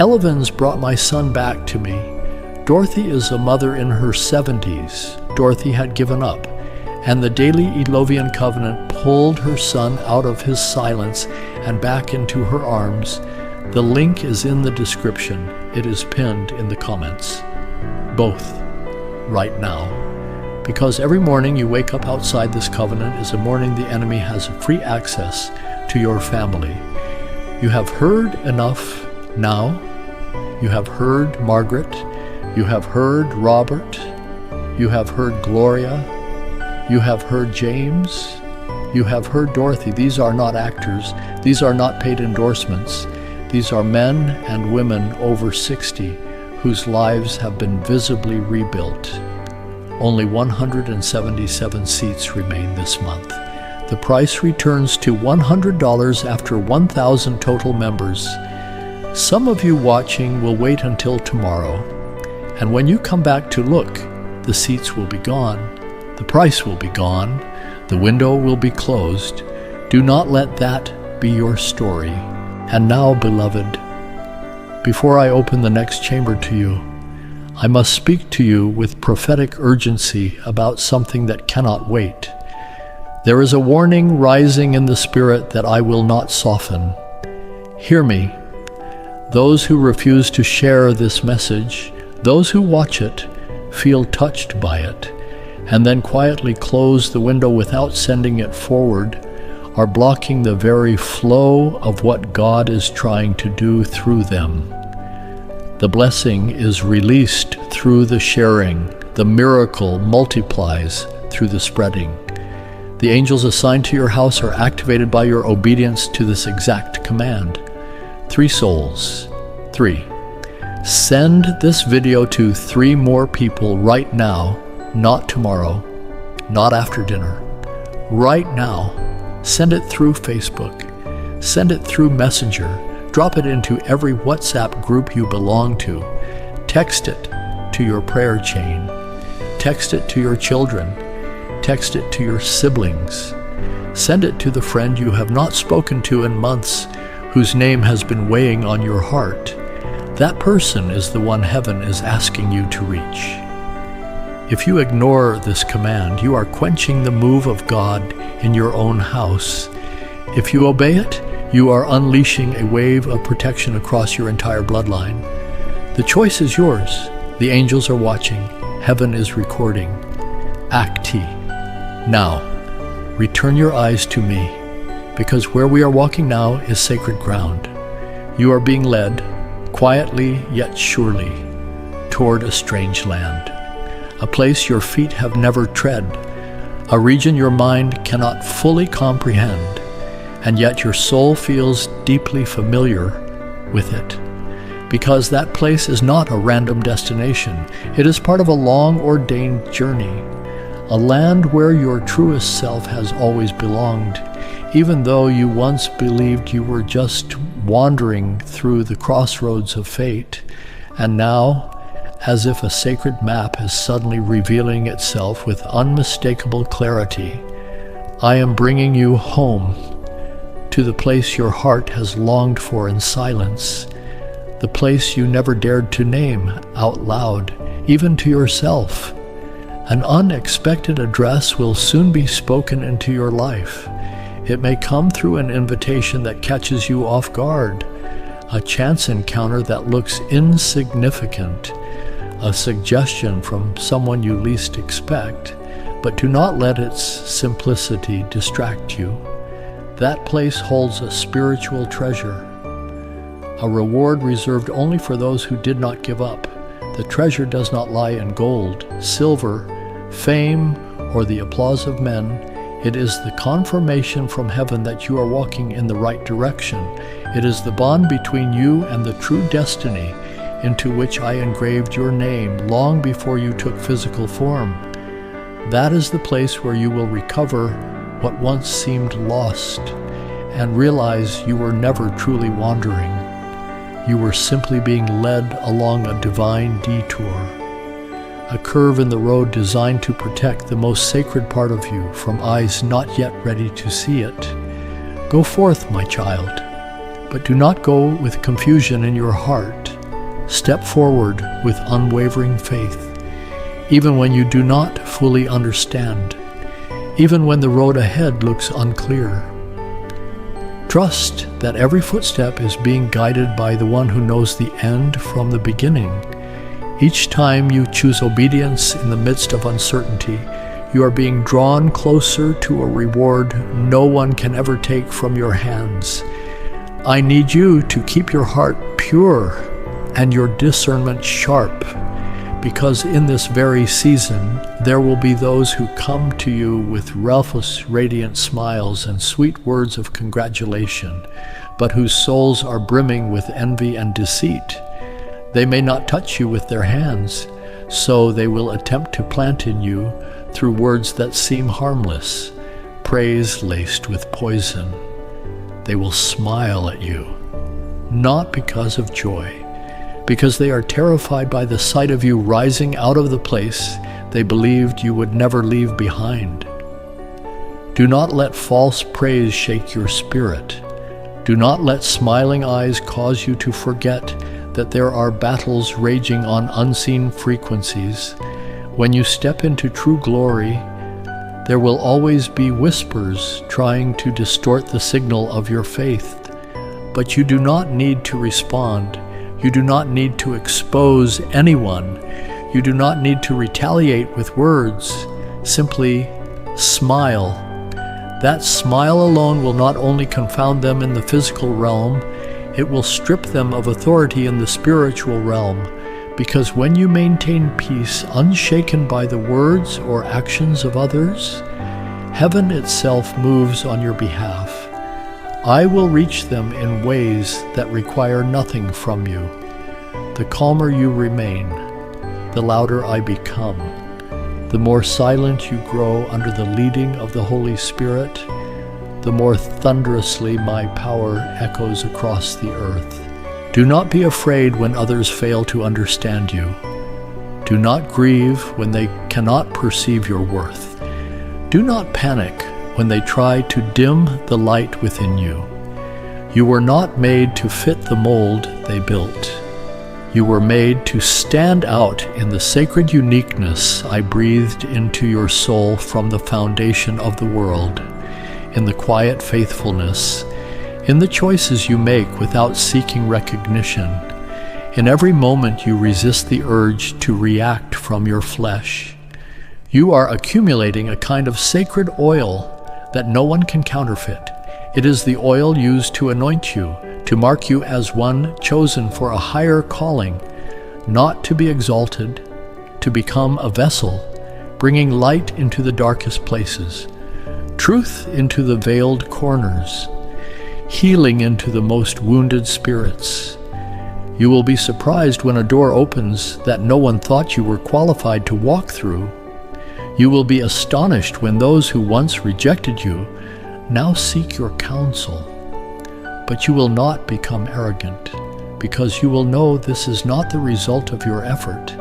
Elevens brought my son back to me. Dorothy is a mother in her 70s. Dorothy had given up, and the daily Elovian covenant pulled her son out of his silence and back into her arms. The link is in the description. It is pinned in the comments. Both, right now. Because every morning you wake up outside this covenant is a morning the enemy has free access to your family. You have heard enough now. You have heard Margaret. You have heard Robert. You have heard Gloria. You have heard James. You have heard Dorothy. These are not actors. These are not paid endorsements. These are men and women over 60 whose lives have been visibly rebuilt. Only 177 seats remain this month. The price returns to $100 after 1,000 total members. Some of you watching will wait until tomorrow, and when you come back to look, the seats will be gone. The price will be gone. The window will be closed. Do not let that be your story. And now, beloved, before I open the next chamber to you, I must speak to you with prophetic urgency about something that cannot wait. There is a warning rising in the spirit that I will not soften. Hear me. Those who refuse to share this message, those who watch it, feel touched by it, and then quietly close the window without sending it forward, are blocking the very flow of what God is trying to do through them. The blessing is released through the sharing. The miracle multiplies through the spreading. The angels assigned to your house are activated by your obedience to this exact command. 3 souls. 3. Send this video to 3 more people right now, not tomorrow, not after dinner. Right now. Send it through Facebook. Send it through Messenger. Drop it into every WhatsApp group you belong to. Text it to your prayer chain. Text it to your children. Text it to your siblings. Send it to the friend you have not spoken to in months, whose name has been weighing on your heart. That person is the one heaven is asking you to reach. If you ignore this command, you are quenching the move of God in your own house. If you obey it, you are unleashing a wave of protection across your entire bloodline. The choice is yours. The angels are watching. Heaven is recording. Act now. Return your eyes to me, because where we are walking now is sacred ground. You are being led, quietly yet surely, toward a strange land, a place your feet have never tread, a region your mind cannot fully comprehend, and yet your soul feels deeply familiar with it. Because that place is not a random destination. It is part of a long-ordained journey, a land where your truest self has always belonged, even though you once believed you were just wandering through the crossroads of fate, and now, as if a sacred map is suddenly revealing itself with unmistakable clarity, I am bringing you home, to the place your heart has longed for in silence, the place you never dared to name out loud, even to yourself. An unexpected address will soon be spoken into your life. It may come through an invitation that catches you off guard, a chance encounter that looks insignificant, a suggestion from someone you least expect, but do not let its simplicity distract you. That place holds a spiritual treasure, a reward reserved only for those who did not give up. The treasure does not lie in gold, silver, fame, or the applause of men. It is the confirmation from heaven that you are walking in the right direction. It is the bond between you and the true destiny into which I engraved your name long before you took physical form. That is the place where you will recover what once seemed lost and realize you were never truly wandering. You were simply being led along a divine detour, a curve in the road designed to protect the most sacred part of you from eyes not yet ready to see it. Go forth, my child, but do not go with confusion in your heart. Step forward with unwavering faith, even when you do not fully understand, even when the road ahead looks unclear. Trust that every footstep is being guided by the one who knows the end from the beginning. Each time you choose obedience in the midst of uncertainty, you are being drawn closer to a reward no one can ever take from your hands. I need you to keep your heart pure and your discernment sharp, because in this very season there will be those who come to you with raucous, radiant smiles and sweet words of congratulation, but whose souls are brimming with envy and deceit. They may not touch you with their hands, so they will attempt to plant in you through words that seem harmless, praise laced with poison. They will smile at you, not because of joy, because they are terrified by the sight of you rising out of the place they believed you would never leave behind. Do not let false praise shake your spirit. Do not let smiling eyes cause you to forget that there are battles raging on unseen frequencies. When you step into true glory, there will always be whispers trying to distort the signal of your faith. But you do not need to respond. You do not need to expose anyone. You do not need to retaliate with words. Simply smile. That smile alone will not only confound them in the physical realm, it will strip them of authority in the spiritual realm, because when you maintain peace unshaken by the words or actions of others, heaven itself moves on your behalf. I will reach them in ways that require nothing from you. The calmer you remain, the louder I become. The more silent you grow under the leading of the Holy Spirit, the more thunderously my power echoes across the earth. Do not be afraid when others fail to understand you. Do not grieve when they cannot perceive your worth. Do not panic when they try to dim the light within you. You were not made to fit the mold they built. You were made to stand out in the sacred uniqueness I breathed into your soul from the foundation of the world, in the quiet faithfulness, in the choices you make without seeking recognition. In every moment you resist the urge to react from your flesh. You are accumulating a kind of sacred oil that no one can counterfeit. It is the oil used to anoint you, to mark you as one chosen for a higher calling, not to be exalted, to become a vessel, bringing light into the darkest places, truth into the veiled corners, healing into the most wounded spirits. You will be surprised when a door opens that no one thought you were qualified to walk through. You will be astonished when those who once rejected you now seek your counsel. But you will not become arrogant, because you will know this is not the result of your effort.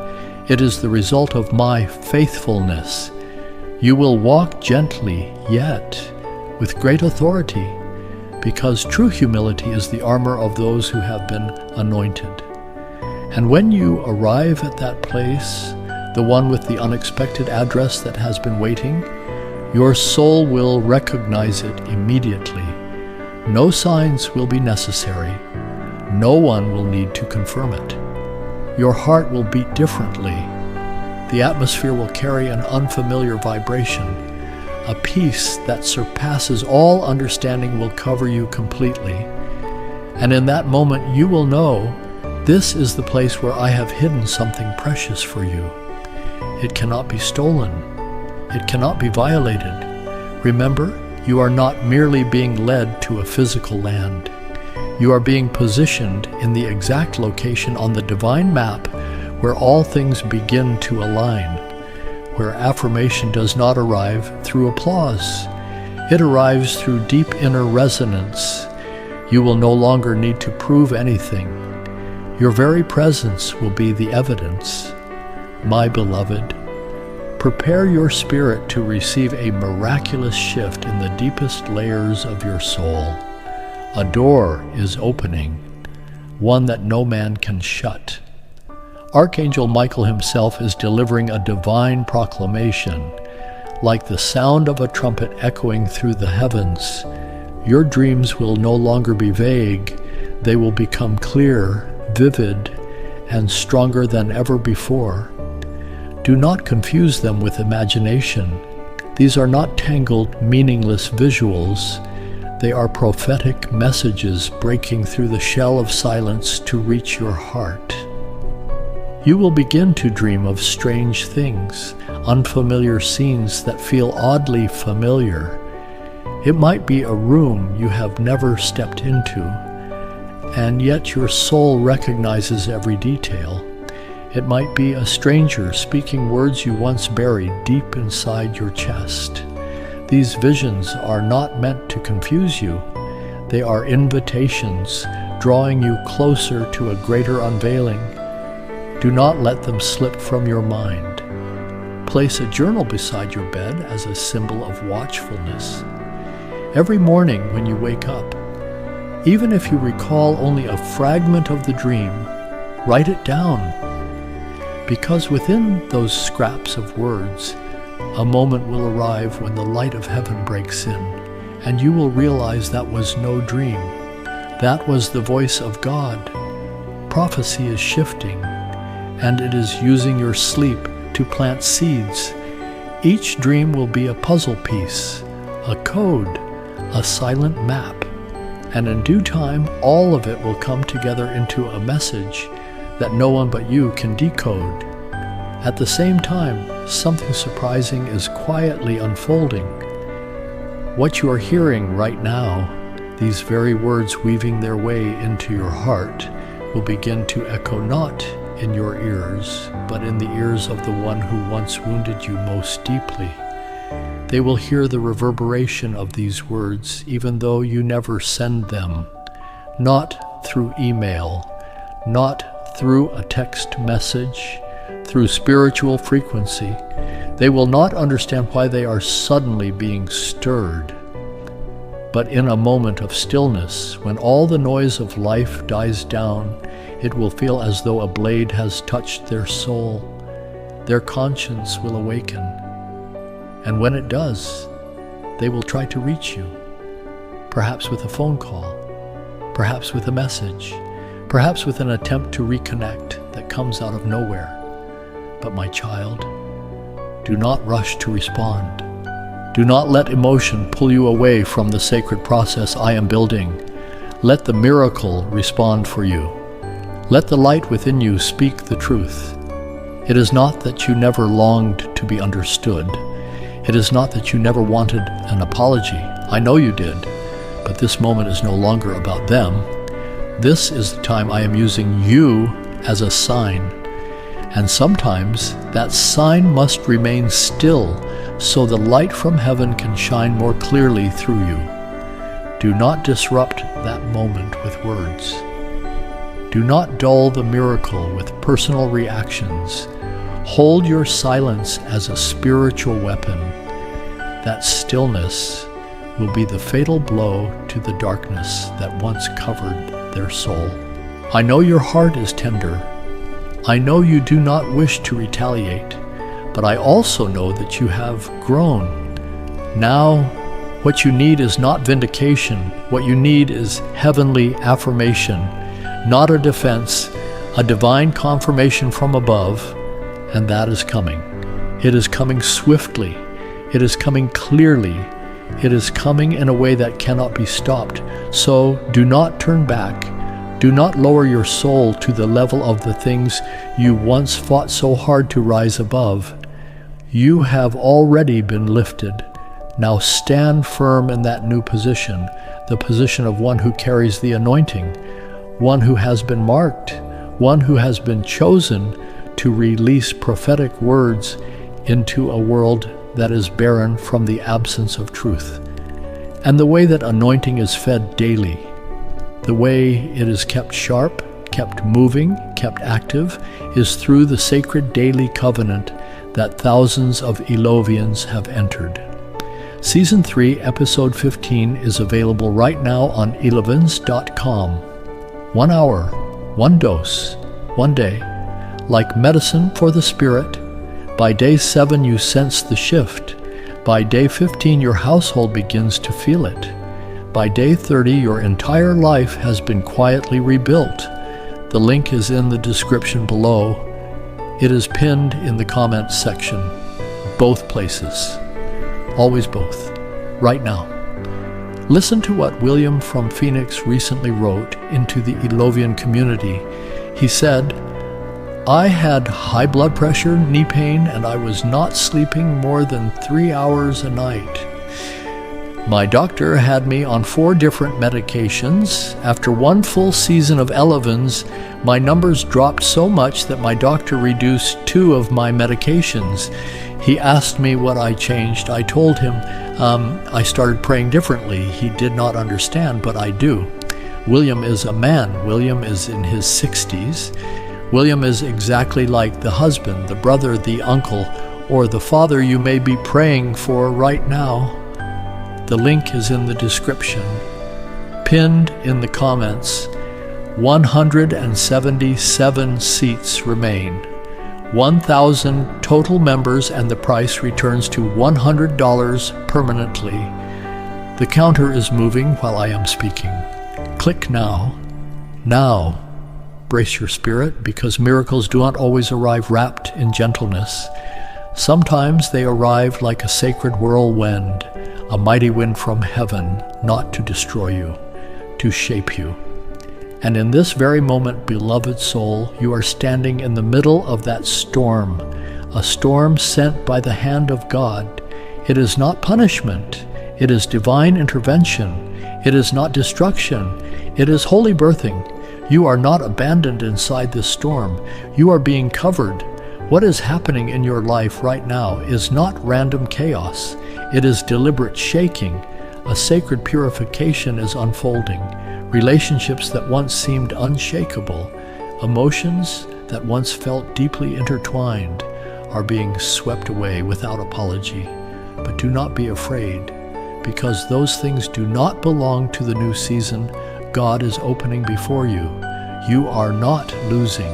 It is the result of my faithfulness. You will walk gently, yet with great authority, because true humility is the armor of those who have been anointed. And when you arrive at that place, the one with the unexpected address that has been waiting, your soul will recognize it immediately. No signs will be necessary. No one will need to confirm it. Your heart will beat differently. The atmosphere will carry an unfamiliar vibration. A peace that surpasses all understanding will cover you completely. And in that moment you will know, this is the place where I have hidden something precious for you. It cannot be stolen. It cannot be violated. Remember, you are not merely being led to a physical land. You are being positioned in the exact location on the divine map where all things begin to align, where affirmation does not arrive through applause. It arrives through deep inner resonance. You will no longer need to prove anything. Your very presence will be the evidence. My beloved, prepare your spirit to receive a miraculous shift in the deepest layers of your soul. A door is opening, one that no man can shut. Archangel Michael himself is delivering a divine proclamation, like the sound of a trumpet echoing through the heavens. Your dreams will no longer be vague. They will become clear, vivid, and stronger than ever before. Do not confuse them with imagination. These are not tangled, meaningless visuals. They are prophetic messages breaking through the shell of silence to reach your heart. You will begin to dream of strange things, unfamiliar scenes that feel oddly familiar. It might be a room you have never stepped into, and yet your soul recognizes every detail. It might be a stranger speaking words you once buried deep inside your chest. These visions are not meant to confuse you. They are invitations, drawing you closer to a greater unveiling. Do not let them slip from your mind. Place a journal beside your bed as a symbol of watchfulness. Every morning when you wake up, even if you recall only a fragment of the dream, write it down. Because within those scraps of words, a moment will arrive when the light of heaven breaks in, and you will realize that was no dream. That was the voice of God. Prophecy is shifting, and it is using your sleep to plant seeds. Each dream will be a puzzle piece, a code, a silent map, and in due time all of it will come together into a message that no one but you can decode. At the same time, something surprising is quietly unfolding. What you are hearing right now, these very words weaving their way into your heart, will begin to echo not in your ears, but in the ears of the one who once wounded you most deeply. They will hear the reverberation of these words, even though you never send them, not through email, not through a text message, through spiritual frequency. They will not understand why they are suddenly being stirred. But in a moment of stillness, when all the noise of life dies down, it will feel as though a blade has touched their soul. Their conscience will awaken. And when it does, they will try to reach you, perhaps with a phone call, perhaps with a message, perhaps with an attempt to reconnect that comes out of nowhere. But my child, do not rush to respond. Do not let emotion pull you away from the sacred process I am building. Let the miracle respond for you. Let the light within you speak the truth. It is not that you never longed to be understood. It is not that you never wanted an apology. I know you did, but this moment is no longer about them. This is the time I am using you as a sign. And sometimes that sign must remain still so the light from heaven can shine more clearly through you. Do not disrupt that moment with words. Do not dull the miracle with personal reactions. Hold your silence as a spiritual weapon. That stillness will be the fatal blow to the darkness that once covered their soul. I know your heart is tender. I know you do not wish to retaliate, but I also know that you have grown. Now, what you need is not vindication. What you need is heavenly affirmation, not a defense, a divine confirmation from above, and that is coming. It is coming swiftly. It is coming clearly. It is coming in a way that cannot be stopped. So do not turn back. Do not lower your soul to the level of the things you once fought so hard to rise above. You have already been lifted. Now stand firm in that new position, the position of one who carries the anointing, one who has been marked, one who has been chosen to release prophetic words into a world that is barren from the absence of truth. And the way that anointing is fed daily, the way it is kept sharp, kept moving, kept active, is through the sacred daily covenant that thousands of Elovians have entered. Season 3, Episode 15 is available right now on elevens.com. 1 hour, 1 dose, 1 day. Like medicine for the spirit, by day 7 you sense the shift. By day 15 your household begins to feel it. By day 30 your entire life has been quietly rebuilt. The link is in the description below. It is pinned in the comments section. Both places. Always both. Right now. Listen to what William from Phoenix recently wrote into the Elovian community. He said, I had high blood pressure, knee pain, and I was not sleeping more than 3 hours a night. My doctor had me on 4 different medications. After 1 full season of Elevens, my numbers dropped so much that my doctor reduced 2 of my medications. He asked me what I changed. I told him I started praying differently. He did not understand, but I do. William is a man. William is in his 60s. William is exactly like the husband, the brother, the uncle, or the father you may be praying for right now. The link is in the description. Pinned in the comments, 177 seats remain. 1,000 total members, and the price returns to $100 permanently. The counter is moving while I am speaking. Click now. Now. Brace your spirit, because miracles do not always arrive wrapped in gentleness. Sometimes they arrive like a sacred whirlwind, a mighty wind from heaven, not to destroy you, to shape you. And in this very moment, beloved soul, you are standing in the middle of that storm, a storm sent by the hand of God. It is not punishment. It is divine intervention. It is not destruction. It is holy birthing. You are not abandoned inside this storm. You are being covered. What is happening in your life right now is not random chaos. It is deliberate shaking. A sacred purification is unfolding. Relationships that once seemed unshakable, emotions that once felt deeply intertwined, are being swept away without apology. But do not be afraid, because those things do not belong to the new season God is opening before you. You are not losing.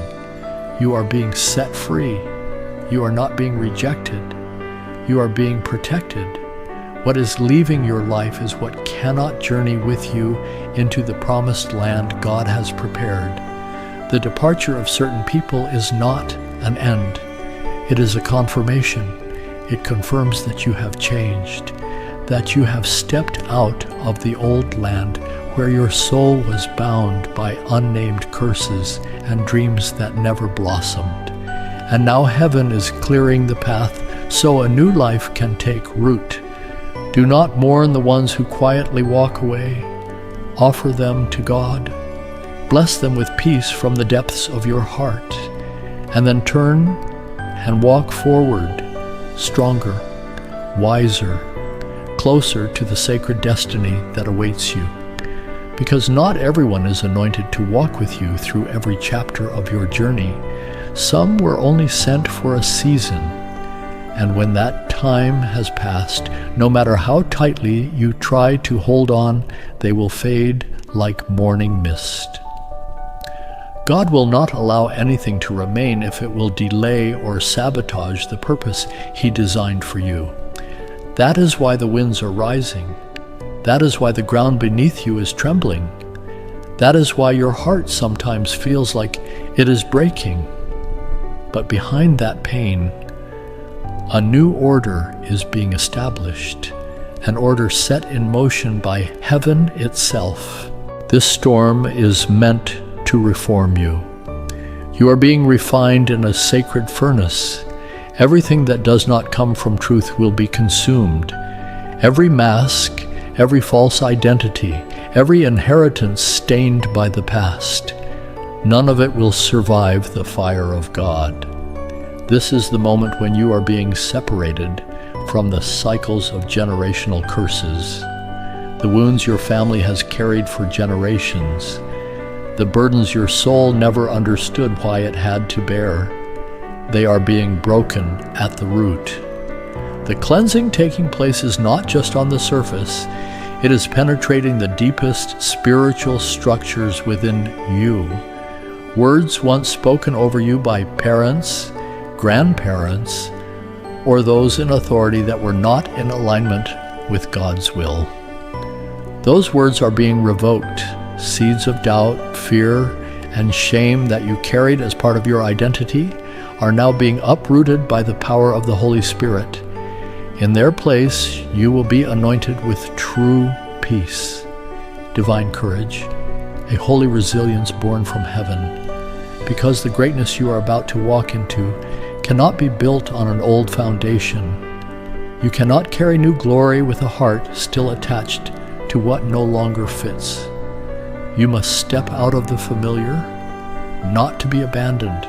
You are being set free. You are not being rejected. You are being protected. What is leaving your life is what cannot journey with you into the promised land God has prepared. The departure of certain people is not an end. It is a confirmation. It confirms that you have changed, that you have stepped out of the old land where your soul was bound by unnamed curses and dreams that never blossomed. And now heaven is clearing the path so a new life can take root. Do not mourn the ones who quietly walk away. Offer them to God. Bless them with peace from the depths of your heart, and then turn and walk forward, stronger, wiser, closer to the sacred destiny that awaits you. Because not everyone is anointed to walk with you through every chapter of your journey. Some were only sent for a season, and when that time has passed, no matter how tightly you try to hold on, they will fade like morning mist. God will not allow anything to remain if it will delay or sabotage the purpose He designed for you. That is why the winds are rising. That is why the ground beneath you is trembling. That is why your heart sometimes feels like it is breaking. But behind that pain, a new order is being established, an order set in motion by heaven itself. This storm is meant to reform you. You are being refined in a sacred furnace. Everything that does not come from truth will be consumed. Every mask, every false identity, every inheritance stained by the past, none of it will survive the fire of God. This is the moment when you are being separated from the cycles of generational curses, the wounds your family has carried for generations, the burdens your soul never understood why it had to bear. They are being broken at the root. The cleansing taking place is not just on the surface, it is penetrating the deepest spiritual structures within you. Words once spoken over you by parents, grandparents, or those in authority that were not in alignment with God's will. Those words are being revoked. Seeds of doubt, fear, and shame that you carried as part of your identity are now being uprooted by the power of the Holy Spirit. In their place, you will be anointed with true peace, divine courage, a holy resilience born from heaven, because the greatness you are about to walk into cannot be built on an old foundation. You cannot carry new glory with a heart still attached to what no longer fits. You must step out of the familiar, not to be abandoned,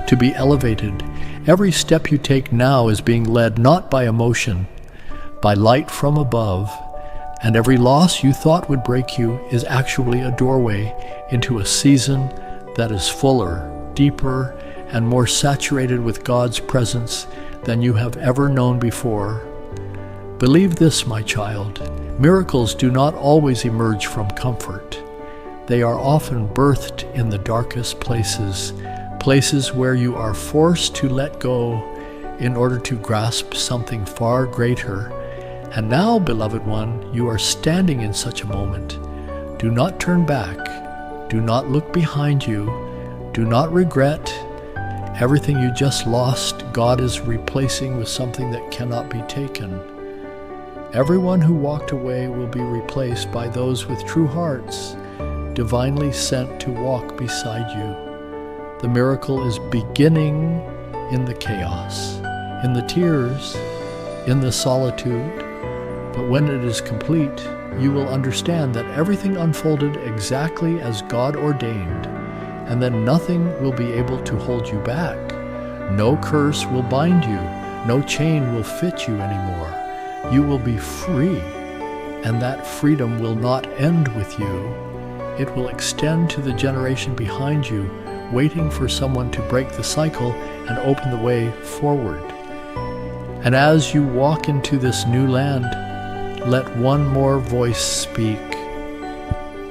to be elevated. Every step you take now is being led not by emotion, by light from above, and every loss you thought would break you is actually a doorway into a season that is fuller, deeper, and more saturated with God's presence than you have ever known before. Believe this, my child. Miracles do not always emerge from comfort. They are often birthed in the darkest places, places where you are forced to let go in order to grasp something far greater. And now, beloved one, you are standing in such a moment. Do not turn back. Do not look behind you. Do not regret. Everything you just lost, God is replacing with something that cannot be taken. Everyone who walked away will be replaced by those with true hearts, divinely sent to walk beside you. The miracle is beginning in the chaos, in the tears, in the solitude. But when it is complete, you will understand that everything unfolded exactly as God ordained, and that nothing will be able to hold you back. No curse will bind you. No chain will fit you anymore. You will be free, and that freedom will not end with you. It will extend to the generation behind you, waiting for someone to break the cycle and open the way forward. And as you walk into this new land, let one more voice speak.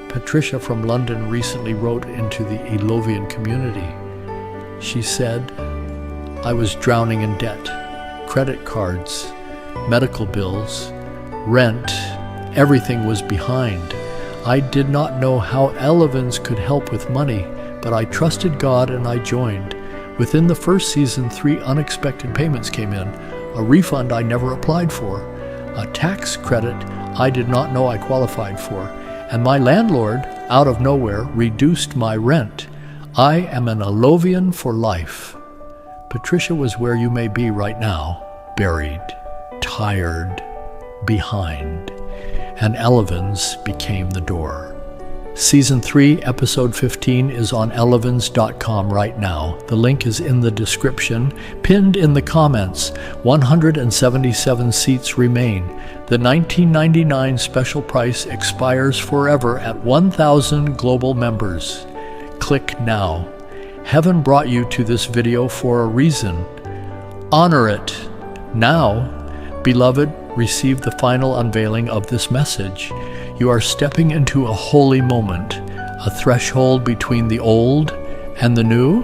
Patricia from London recently wrote into the Elovian community. She said, "I was drowning in debt, credit cards, medical bills, rent, everything was behind. I did not know how Elevens could help with money, but I trusted God and I joined. Within the first season, 3 unexpected payments came in, a refund I never applied for, a tax credit I did not know I qualified for, and my landlord, out of nowhere, reduced my rent. I am an Elovian for life." Patricia was where you may be right now, buried, tired, behind, and Elevens became the door. Season 3, Episode 15 is on elevens.com right now. The link is in the description, pinned in the comments. 177 seats remain. The $19.99 special price expires forever at 1,000 global members. Click now. Heaven brought you to this video for a reason. Honor it. Now, beloved, receive the final unveiling of this message. You are stepping into a holy moment, a threshold between the old and the new,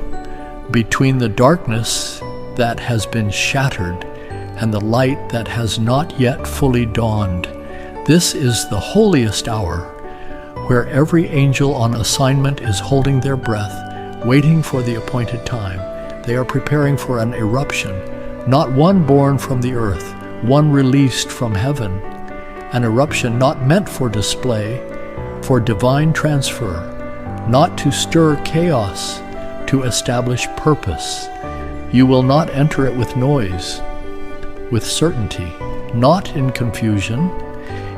between the darkness that has been shattered and the light that has not yet fully dawned. This is the holiest hour, where every angel on assignment is holding their breath, waiting for the appointed time. They are preparing for an eruption, not one born from the earth, one released from heaven. An eruption not meant for display, for divine transfer, not to stir chaos, to establish purpose. You will not enter it with noise, with certainty, not in confusion,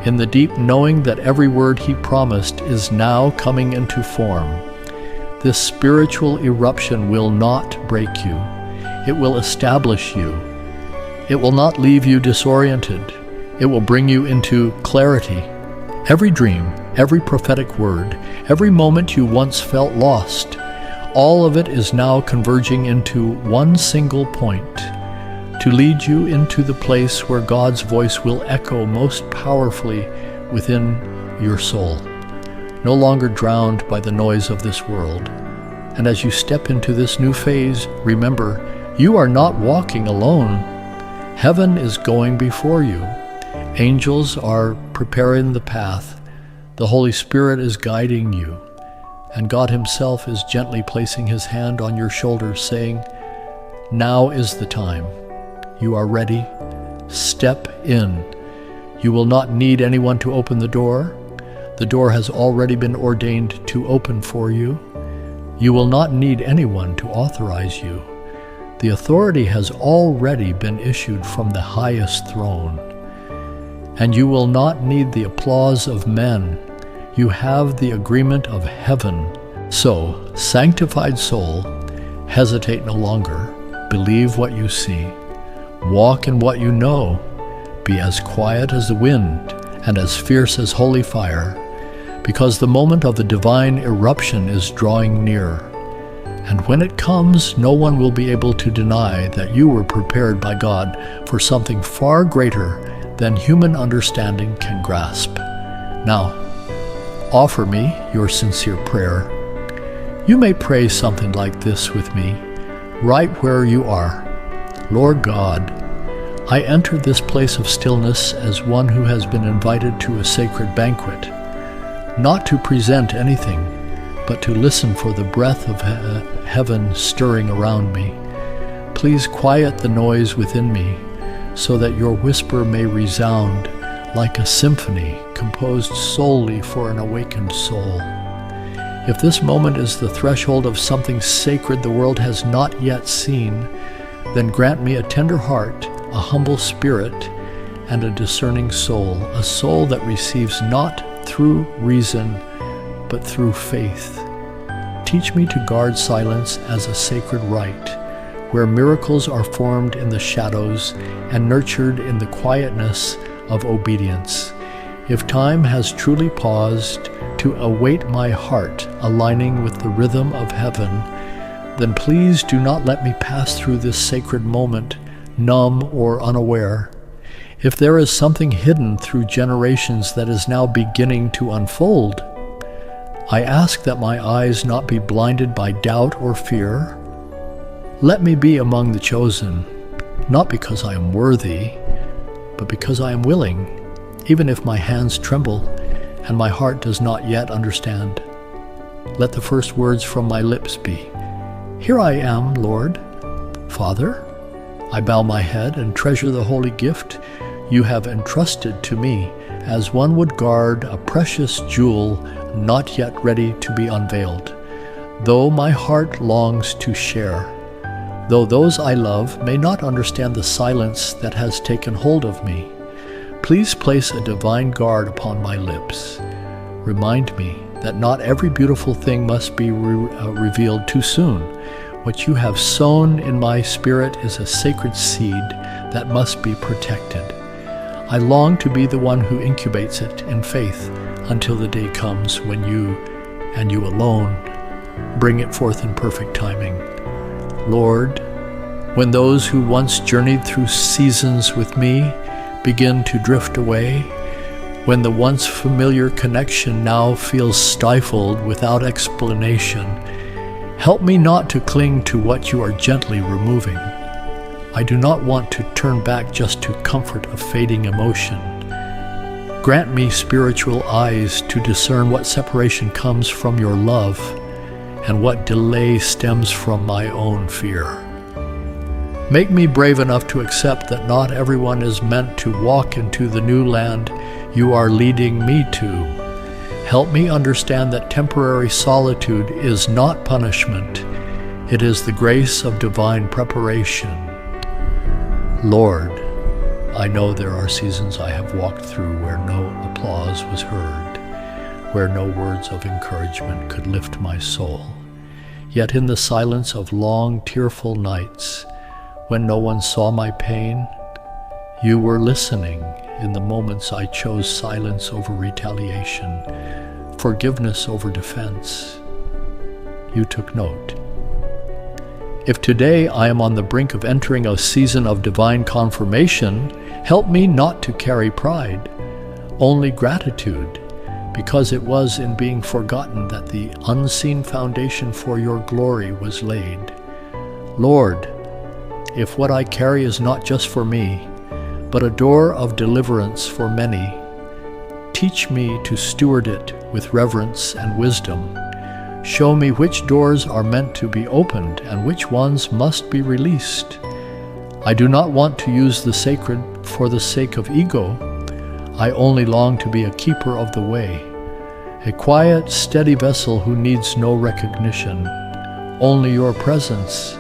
in the deep knowing that every word he promised is now coming into form. This spiritual eruption will not break you. It will establish you. It will not leave you disoriented. It will bring you into clarity. Every dream, every prophetic word, every moment you once felt lost, all of it is now converging into one single point, to lead you into the place where God's voice will echo most powerfully within your soul, no longer drowned by the noise of this world. And as you step into this new phase, remember, you are not walking alone. Heaven is going before you. Angels are preparing the path. The Holy Spirit is guiding you. And God Himself is gently placing His hand on your shoulder, saying, "Now is the time. You are ready. Step in. You will not need anyone to open the door. The door has already been ordained to open for you. You will not need anyone to authorize you. The authority has already been issued from the highest throne. And you will not need the applause of men. You have the agreement of heaven. So, sanctified soul, hesitate no longer. Believe what you see. Walk in what you know. Be as quiet as the wind and as fierce as holy fire, because the moment of the divine eruption is drawing near. And when it comes, no one will be able to deny that you were prepared by God for something far greater than human understanding can grasp. Now, offer me your sincere prayer. You may pray something like this with me, right where you are. Lord God, I enter this place of stillness as one who has been invited to a sacred banquet, not to present anything, but to listen for the breath of heaven stirring around me. Please quiet the noise within me, so that your whisper may resound like a symphony composed solely for an awakened soul. If this moment is the threshold of something sacred the world has not yet seen, then grant me a tender heart, a humble spirit, and a discerning soul, a soul that receives not through reason, but through faith. Teach me to guard silence as a sacred right, where miracles are formed in the shadows and nurtured in the quietness of obedience. If time has truly paused to await my heart aligning with the rhythm of heaven, then please do not let me pass through this sacred moment numb or unaware. If there is something hidden through generations that is now beginning to unfold, I ask that my eyes not be blinded by doubt or fear. Let me be among the chosen, not because I am worthy, but because I am willing, even if my hands tremble and my heart does not yet understand. Let the first words from my lips be, "Here I am, Lord." Father, I bow my head and treasure the holy gift you have entrusted to me, as one would guard a precious jewel not yet ready to be unveiled. Though my heart longs to share, though those I love may not understand the silence that has taken hold of me, please place a divine guard upon my lips. Remind me that not every beautiful thing must be revealed too soon. What you have sown in my spirit is a sacred seed that must be protected. I long to be the one who incubates it in faith until the day comes when you, and you alone, bring it forth in perfect timing. Lord, when those who once journeyed through seasons with me begin to drift away, when the once familiar connection now feels stifled without explanation, help me not to cling to what you are gently removing. I do not want to turn back just to comfort a fading emotion. Grant me spiritual eyes to discern what separation comes from your love and what delay stems from my own fear. Make me brave enough to accept that not everyone is meant to walk into the new land you are leading me to. Help me understand that temporary solitude is not punishment. It is the grace of divine preparation. Lord, I know there are seasons I have walked through where no applause was heard, where no words of encouragement could lift my soul. Yet in the silence of long, tearful nights, when no one saw my pain, you were listening in the moments I chose silence over retaliation, forgiveness over defense. You took note. If today I am on the brink of entering a season of divine confirmation, help me not to carry pride, only gratitude, because it was in being forgotten that the unseen foundation for your glory was laid. Lord, if what I carry is not just for me, but a door of deliverance for many, teach me to steward it with reverence and wisdom. Show me which doors are meant to be opened and which ones must be released. I do not want to use the sacred for the sake of ego. I only long to be a keeper of the way, a quiet, steady vessel who needs no recognition, only your presence.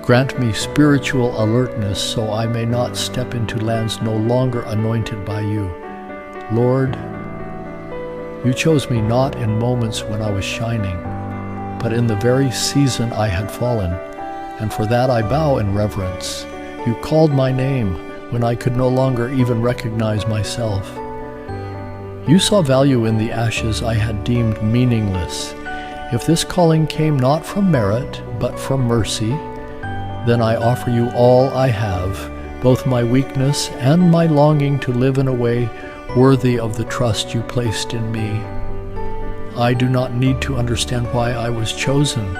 Grant me spiritual alertness so I may not step into lands no longer anointed by you. Lord, you chose me not in moments when I was shining, but in the very season I had fallen, and for that I bow in reverence. You called my name when I could no longer even recognize myself. You saw value in the ashes I had deemed meaningless. If this calling came not from merit, but from mercy, then I offer you all I have, both my weakness and my longing to live in a way worthy of the trust you placed in me. I do not need to understand why I was chosen.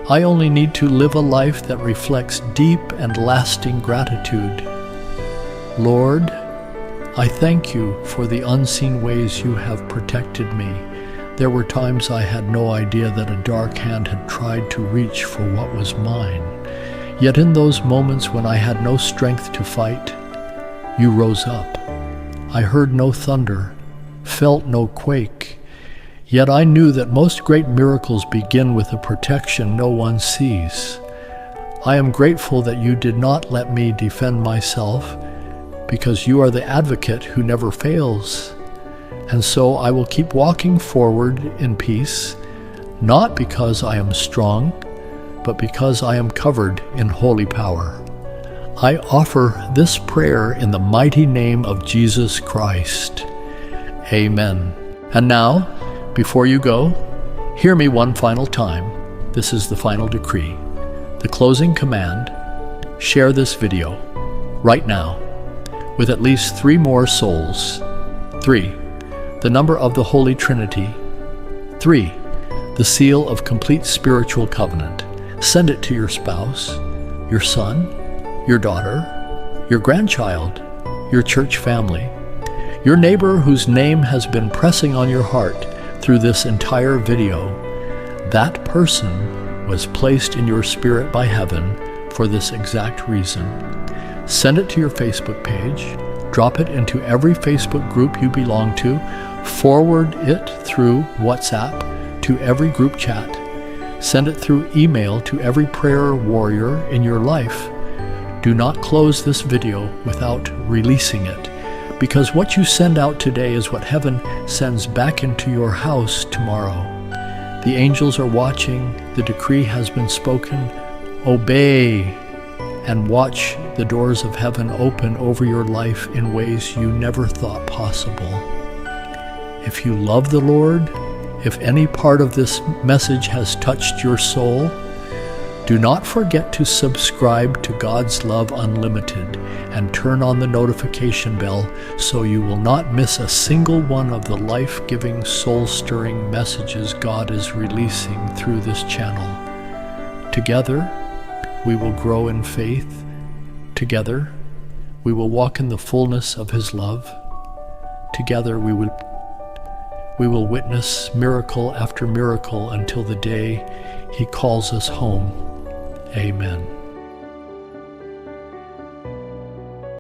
I only need to live a life that reflects deep and lasting gratitude. Lord, I thank you for the unseen ways you have protected me. There were times I had no idea that a dark hand had tried to reach for what was mine. Yet in those moments when I had no strength to fight, you rose up. I heard no thunder, felt no quake. Yet I knew that most great miracles begin with a protection no one sees. I am grateful that you did not let me defend myself, because you are the advocate who never fails. And so I will keep walking forward in peace, not because I am strong, but because I am covered in holy power. I offer this prayer in the mighty name of Jesus Christ. Amen. And now, before you go, hear me one final time. This is the final decree. The closing command: share this video right now with at least 3 more souls. 3. The number of the Holy Trinity. 3. The seal of complete spiritual covenant. Send it to your spouse, your son, your daughter, your grandchild, your church family, your neighbor whose name has been pressing on your heart through this entire video. That person was placed in your spirit by heaven for this exact reason. Send it to your Facebook page, drop it into every Facebook group you belong to, forward it through WhatsApp to every group chat, send it through email to every prayer warrior in your life. Do not close this video without releasing it, because what you send out today is what heaven sends back into your house tomorrow. The angels are watching. The decree has been spoken. Obey and watch the doors of heaven open over your life in ways you never thought possible. If you love the Lord, if any part of this message has touched your soul, do not forget to subscribe to God's Love Unlimited and turn on the notification bell so you will not miss a single one of the life-giving, soul-stirring messages God is releasing through this channel. Together, we will grow in faith. Together, we will walk in the fullness of His love. Together, we will witness miracle after miracle until the day He calls us home. Amen.